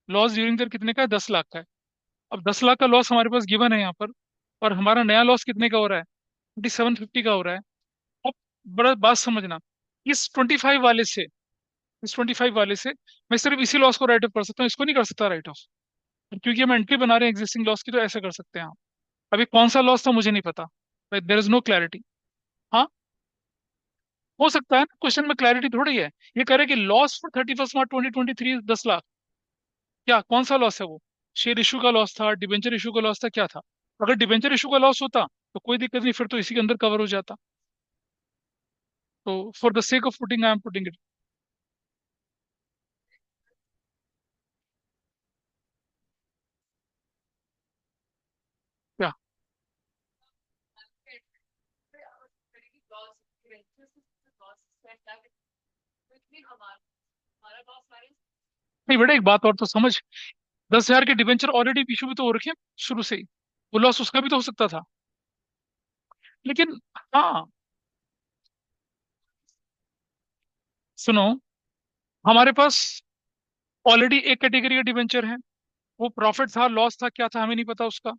Loss during the year कितने का है? 10 लाख का है। अब 10 लाख का लॉस हमारे पास गिवन है यहाँ पर। और हमारा नया लॉस कितने का हो रहा है? 2750 का हो रहा है। अब बड़ा बात समझना, इस 25 वाले से, इस 25 वाले से मैं सिर्फ इसी लॉस को राइट ऑफ कर सकता हूँ, इसको नहीं कर सकता राइट ऑफ। क्योंकि हम एंट्री बना रहे हैं एग्जिस्टिंग लॉस की, तो ऐसा कर सकते हैं आप। अभी कौन सा लॉस था मुझे नहीं पता। There is no clarity. हाँ, हो सकता है ना, क्वेश्चन में क्लैरिटी थोड़ी है। ये कह रहे हैं कि लॉस फॉर 31 मार्च 2023 10 लाख। क्या कौन सा लॉस है वो? शेयर इशू का लॉस था, डिबेंचर इशू का लॉस था, क्या था? अगर डिबेंचर इशू का लॉस होता तो कोई दिक्कत नहीं, फिर तो इसी के अंदर कवर हो जाता। तो for the sake of putting I am putting it. क्या? नहीं बेटा, एक बात और तो समझ। 10,000 के डिबेंचर ऑलरेडी इशू भी तो हो रखे हैं शुरू से ही। वो लॉस उसका भी तो हो सकता था। लेकिन हाँ, सुनो, हमारे पास ऑलरेडी एक कैटेगरी का डिबेंचर है। वो प्रॉफिट था, लॉस था, क्या था हमें नहीं पता उसका।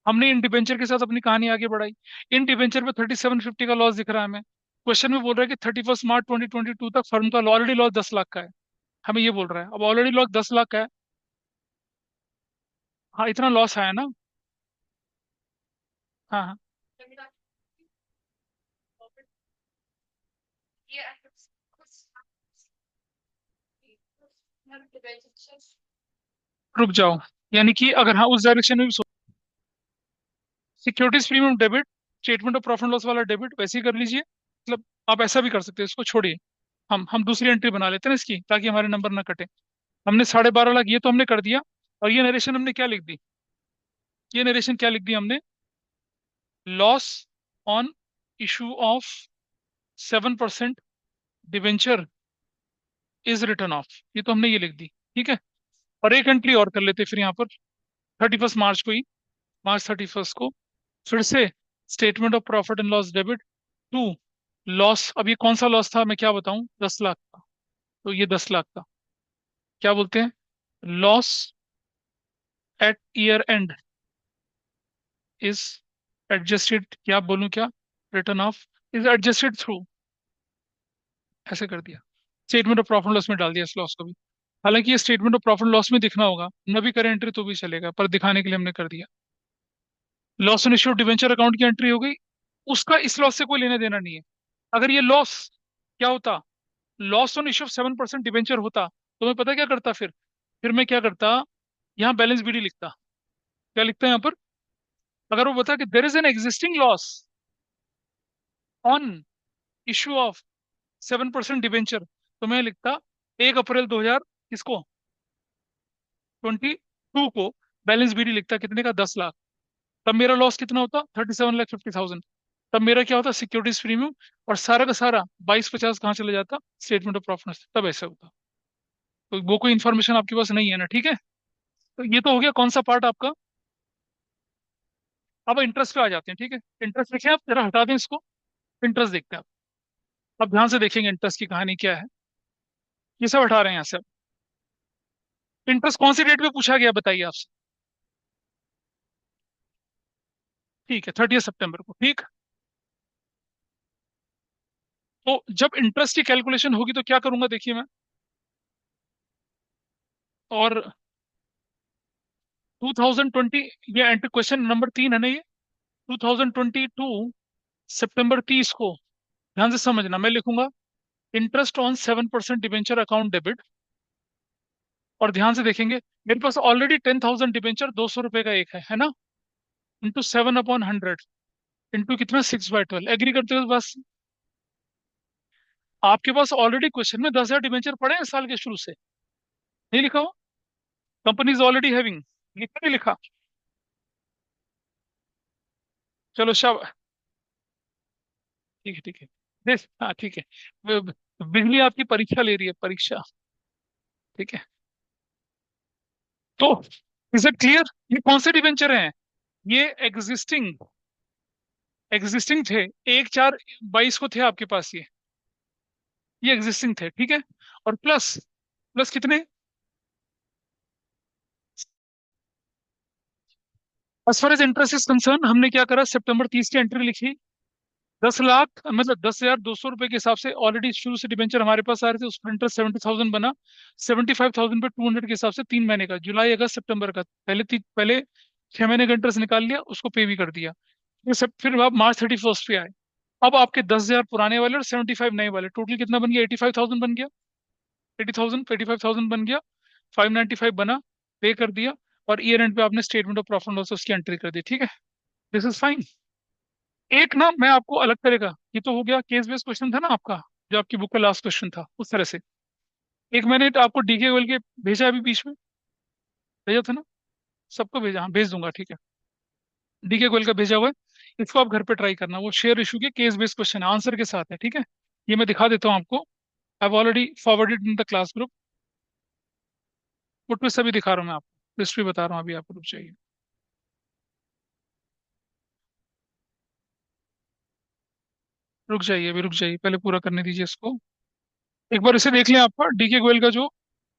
हमने इन डिबेंचर के साथ अपनी कहानी आगे बढ़ाई। इन डिबेंचर पे 3750 का लॉस दिख रहा है हमें। क्वेश्चन में बोल रहा है कि 31 मार्च 2022 तक फर्म का ऑलरेडी लॉस 10 लाख का है। हमें ये बोल रहा है, अब ऑलरेडी लॉस 10 लाख का है। हाँ, इतना लॉस आया ना। हाँ हाँ। रुक जाओ। यानी कि अगर हाँ उस डायरेक्शन में भी securities premium debit, statement of profit loss वाला डेबिट वैसे ही कर लीजिए। मतलब आप ऐसा भी कर सकते हैं, इसको छोड़िए। हम दूसरी एंट्री बना लेते हैं ना इसकी, ताकि हमारे नंबर ना कटे। हमने 12.5 लाख ये तो हमने कर दिया। और ये नरेशन हमने क्या लिख दी? ये नरेशन क्या लिख दी हमने? Loss on issue of 7% debenture is return of. ये तो हमने ये लिख दी, ठीक है। और एक एंट्री और कर लेते फिर यहाँ पर, 31 मार्च को ही, March 31 को फिर से statement of profit and loss debit to loss. अब ये कौन सा लॉस था मैं क्या बताऊं, 10 लाख का। तो ये 10 लाख का क्या बोलते हैं? Loss at year end is adjusted, क्या बोलूं क्या, return of is adjusted through, ऐसे कर दिया। स्टेटमेंट ऑफ प्रॉफिट लॉस में डाल दिया इस लॉस को भी। हालांकि ये स्टेटमेंट ऑफ प्रॉफिट लॉस में दिखना होगा, न भी करें एंट्री तो भी चलेगा, पर दिखाने के लिए हमने कर दिया। Loss on issue debenture account की एंट्री हो गई। उसका इस लॉस से कोई लेना देना नहीं है। अगर ये लॉस क्या होता, loss on issue of 7% debenture होता, तो मैं पता क्या करता फिर मैं क्या करता, यहाँ बैलेंस बीडी लिखता। क्या लिखता है यहाँ पर? अगर वो बता कि there is an existing loss on issue of 7% debenture, तो मैं लिखता 1 अप्रैल 2000 किसको, 22 को बैलेंस बीडी लिखता कितने का, 10 लाख। तब मेरा लॉस कितना होता, 37,50,000। तब मेरा क्या होता, सिक्योरिटीज प्रीमियम और सारा का सारा 2250 कहाँ चले जाता, स्टेटमेंट ऑफ प्रॉफिट। तब ऐसा होता। तो वो कोई इन्फॉर्मेशन आपके पास नहीं है ना, ठीक है। तो ये तो हो गया कौन सा पार्ट आपका। अब इंटरेस्ट पे आ जाते हैं, ठीक है। इंटरेस्ट देखें आप, जरा हटा दें इसको। इंटरेस्ट देखते हैं आप। अब ध्यान से देखेंगे इंटरेस्ट की कहानी क्या है। ये सब हटा रहे हैं यहाँ से। इंटरेस्ट कौन सी डेट पे पूछा गया बताइए आपसे? ठीक है, 30 सितंबर को, ठीक। तो जब इंटरेस्ट की कैलकुलेशन होगी तो क्या करूंगा देखिए मैं। और 2020, ये एंट्री क्वेश्चन नंबर 3 है ना ये। 2022 सितंबर 30 को ध्यान से समझना, मैं लिखूंगा interest on 7% debenture account debit. और ध्यान से देखेंगे, मेरे पास ऑलरेडी 10,000 डिबेंचर 200 रुपए का एक है ना। इंटू 7/100, इंटू कितना, 6/12। एग्री करते हो बस? आपके पास ऑलरेडी क्वेश्चन में 10,000 डिबेंचर पड़े हैं साल के शुरू से। नहीं लिखा हो? कंपनी इज ऑलरेडी हैविंग, लिखा नहीं लिखा? चलो शब, ठीक है ठीक है। देख हाँ ठीक है। बिजली आपकी परीक्षा ले रही है, परीक्षा। ठीक है। तो इज इट क्लियर? ये कौन से डिबेंचर हैं? ये एग्जिस्टिंग, एग्जिस्टिंग थे। 1/4/22 को थे आपके पास ये एग्जिस्टिंग थे, ठीक है। और प्लस, प्लस कितने, as far as interest is concerned, हमने क्या करा, सितंबर 30 की एंट्री लिखी। 10 लाख मतलब 10,200 रुपए के हिसाब से ऑलरेडी शुरू से डिबेंचर हमारे पास आ रहे थे, उस पर इंटरेस्ट 70,000 बना। 75,000 पे 200 के हिसाब से 3 महीने का, जुलाई अगस्त सितंबर का, पहले 6 महीने का इंटरेस्ट निकाल लिया, उसको पे भी कर दिया। फिर आप March 31 पे आए। अब आपके 10,000 पुराने वाले और 75 नए वाले, टोटल कितना बन गया, 85,000 बन गया। 85,000 बन गया। 595 बना, पे कर दिया। और ईयर एंड पे आपने स्टेटमेंट ऑफ प्रॉफिट लॉस उसकी एंट्री कर दी, ठीक है। This is fine. एक ना मैं आपको अलग करेगा, ये तो हो गया केस बेस्ड क्वेश्चन था ना आपका। जो आपकी बुक का लास्ट क्वेश्चन था उस तरह से। एक मैंने तो आपको डीके गोल के भेजा है अभी बीच में, भेजा था ना? सबको भेजा, हाँ भेज दूंगा, ठीक है। डीके गोयल का भेजा हुआ है, इसको आप घर पे ट्राई करना। वो शेयर इशू के केस बेस्ड क्वेश्चन आंसर के साथ है, ठीक है। ये मैं दिखा देता हूँ आपको। I already forwarded in the class group. वो ट्विस्ट अभी दिखा रहा हूँ मैं आपको, ट्विस्ट भी बता रहा हूँ अभी, आपको रुक जाइए। रुक जाइए अभी, रुक जाइए, पहले पूरा करने दीजिए इसको। एक बार इसे देख लें, आपका डीके गोयल का जो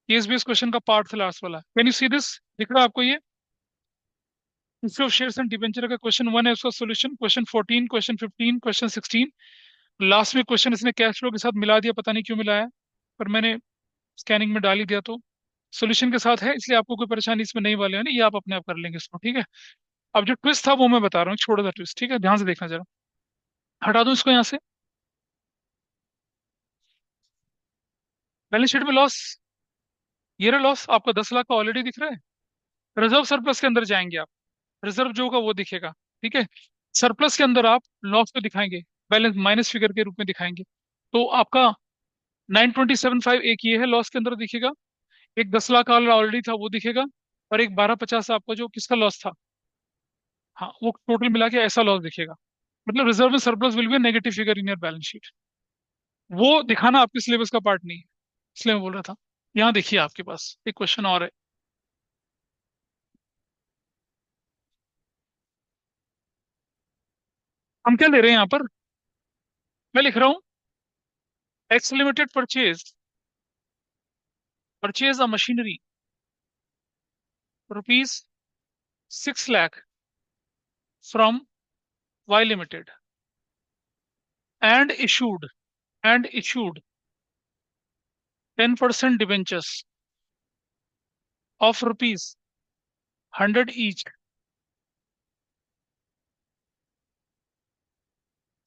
केस बेस्ड क्वेश्चन का पार्ट था लास्ट वाला, कैन यू सी दिस? दिख रहा है आपको ये? History of shares and debenture का क्वेश्चन 1 है, उसका solution question 14, question 15, question 16। Last में क्वेश्चन इसने कैश फ्लो के साथ मिला दिया, पता नहीं क्यों मिलाया, पर मैंने स्कैनिंग में डाल ही दिया, तो सोल्यूशन के साथ है, इसलिए आपको कोई परेशानी इसमें नहीं वाली है ना, ये आप अपने आप कर लेंगे इसको, ठीक है। अब जो ट्विस्ट था वो मैं बता रहा हूँ, छोटा सा ट्विस्ट, ठीक है, ध्यान से देखना जरा। हटा दूं इसको यहाँ से। बैलेंस शीट में लॉस, ये रहा लॉस आपका 10 लाख का ऑलरेडी दिख रहा है। रिजर्व सरप्लस के अंदर जाएंगे आप, रिजर्व जो होगा वो दिखेगा, ठीक है। सरप्लस के अंदर आप लॉस को दिखाएंगे, बैलेंस माइनस फिगर के रूप में दिखाएंगे। तो आपका 9,275 एक ये है लॉस के अंदर दिखेगा, एक 10 लाख वाला ऑलरेडी था वो दिखेगा, और एक 1250 आपका जो किसका लॉस था, हाँ वो टोटल मिला के ऐसा लॉस दिखेगा। मतलब रिजर्व में surplus will be negative figure in your balance sheet. वो दिखाना आपके सिलेबस का पार्ट नहीं है, इसलिए मैं बोल रहा था। यहाँ देखिए आपके पास एक क्वेश्चन और है। हम क्या ले रहे हैं यहाँ पर? मैं लिख रहा हूँ X limited purchase a machinery ₹6 lakh from Y limited and issued 10% debentures of ₹100 each,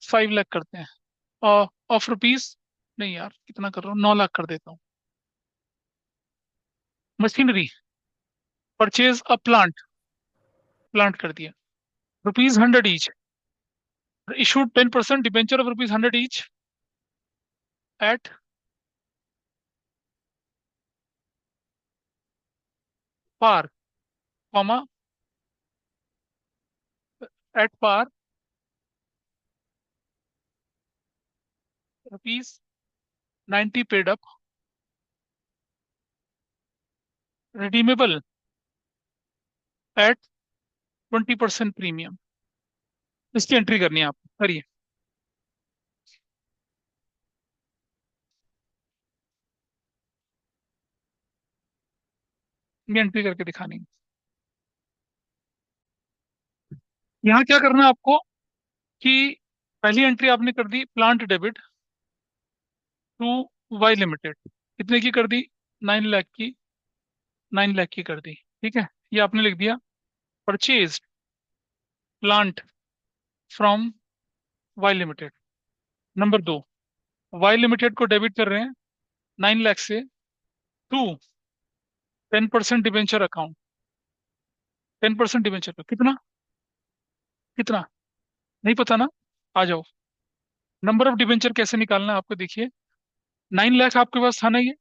5 lakh करते हैं। और ऑफ रुपीज, नहीं यार कितना कर रहा हूँ, 9 लाख कर देता हूँ। मशीनरी, परचेज अ प्लांट कर दिया, ₹100 each, issued 10% debenture of ₹100 each at par, comma, at par, ₹90 paid up, redeemable at 20% premium. इसकी एंट्री करनी है आपको, करिए। ये एंट्री करके दिखानी है। यहाँ क्या करना है आपको कि पहली एंट्री आपने कर दी plant debit to Y limited, कितने की कर दी? 9 लाख की, 9 लाख की कर दी, ठीक है। ये आपने लिख दिया purchase plant from Y limited. Number 2, Y limited को डेबिट कर रहे हैं 9 लाख से टू 10% डिवेंचर अकाउंट। 10% डिवेंचर का कितना, कितना नहीं पता ना? आ जाओ। नंबर ऑफ डिवेंचर कैसे निकालना है आपको, देखिए। 9 लाख आपके पास था ना, ये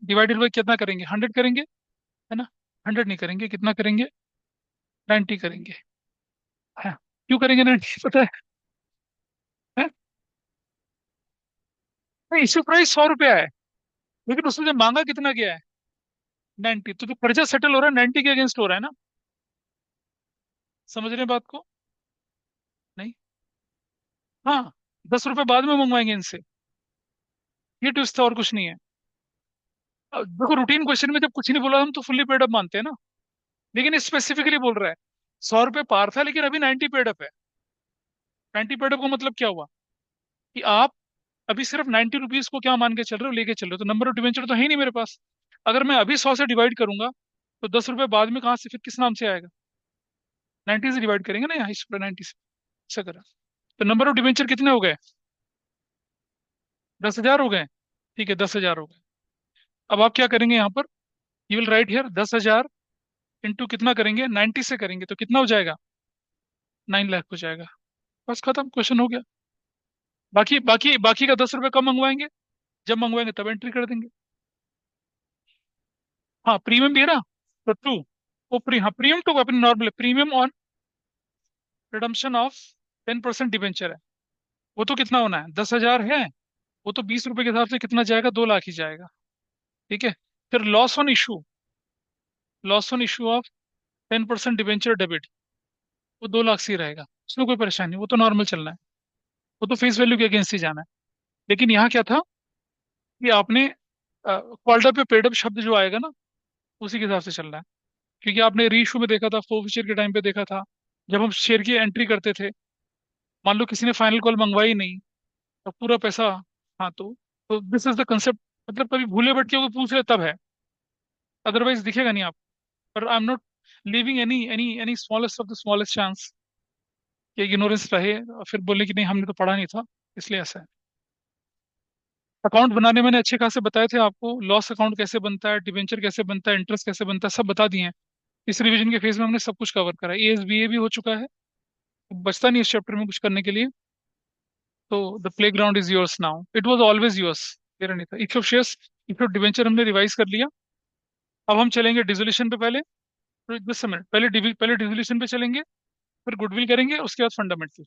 डिवाइडेड बाई कितना करेंगे, 100 करेंगे, है ना? 100 नहीं करेंगे, कितना करेंगे, 90 करेंगे। हाँ, क्यों करेंगे 90 पता है? इश्यू प्राइस 100 रुपया है, लेकिन उसने जो मांगा कितना गया है, 90। तो जो कर्जा सेटल हो रहा है 90 के अगेंस्ट हो रहा है ना, समझ रहे हैं बात को? नहीं, हाँ, 10 रुपए बाद में मंगवाएंगे इनसे, ये ट्विस्ट था और कुछ नहीं है। अब देखो रूटीन क्वेश्चन में जब कुछ नहीं बोला हम तो फुल्ली पेड अप मानते हैं ना, लेकिन स्पेसिफिकली बोल रहा है 100 रुपये पार था लेकिन अभी 90 पेड अप है। 90 पेड अप का मतलब क्या हुआ कि आप अभी सिर्फ 90 रुपीज को क्या मान के चल रहे हो, लेके चल रहे हो, तो नंबर ऑफ डिवेंचर तो है ही नहीं मेरे पास। अगर मैं अभी 100 से डिवाइड करूंगा तो 10 रुपए बाद में कहाँ से, फिर किस नाम से आएगा? 90 से डिवाइड करेंगे ना, यहाँ इस पर 90 से, ऐसा करा। तो नंबर ऑफ डिवेंचर कितने हो गए? 10,000 हो गए, ठीक है, 10,000 हो गए। अब आप क्या करेंगे यहाँ पर, you will write here 10,000 into कितना करेंगे, 90 से करेंगे तो कितना हो जाएगा, 9 लाख हो जाएगा। बस खत्म, क्वेश्चन हो गया। बाकी बाकी बाकी का 10 रुपए कम मंगवाएंगे, जब मंगवाएंगे तब एंट्री कर देंगे। हाँ प्रीमियम भी है ना, तो टू, वो हाँ प्रीमियम टू अपनी normal premium on redemption of 10% debenture है। वो तो कितना होना है, 10,000 है, वो तो 20 रुपए के हिसाब से कितना जाएगा, 2 लाख ही जाएगा। ठीक है। फिर loss on issue of 10% debenture debit, वो 2 लाख से ही रहेगा, उसमें कोई परेशानी नहीं, वो तो नॉर्मल चलना है, वो तो फेस वैल्यू के अगेंस्ट ही जाना है। लेकिन यहाँ क्या था कि आपने कॉल्ड अप या पेड अप शब्द जो आएगा ना, उसी के हिसाब से चलना है। क्योंकि आपने री इशू में देखा था, फोर्फिचर के टाइम पे देखा था, जब हम शेयर की एंट्री करते थे, मान लो किसी ने फाइनल कॉल मंगवाई नहीं, तो पूरा पैसा, हाँ तो दिस इज द कंसेप्ट। मतलब कभी भूले भटके कोई पूछ रहे तब है, अदरवाइज दिखेगा नहीं आप। पर I am not living any smallest of the smallest chance कि इग्नोरेंस रहे और फिर बोले कि नहीं हमने तो पढ़ा नहीं था, इसलिए ऐसा है। अकाउंट बनाने मैंने अच्छे खासे बताए थे आपको, लॉस अकाउंट कैसे बनता है, डिवेंचर कैसे बनता है, इंटरेस्ट कैसे बनता है, सब बता दिए हैं। इस रिवीजन के फेज में हमने सब कुछ कवर करा है, एएसबीए भी हो चुका है, अब बचता नहीं इस चैप्टर में कुछ करने के लिए। तो the play ground is yours now, it was always yours, मेरा नहीं था। इक्विप शेयर्स, इक्विप डिवेंचर हमने रिवाइज कर लिया। अब हम चलेंगे डिसोल्यूशन पे पहले, तो जिस समय पहले डिसोल्यूशन पे चलेंगे, फिर गुडविल करेंगे, उसके बाद फंडामेंटल।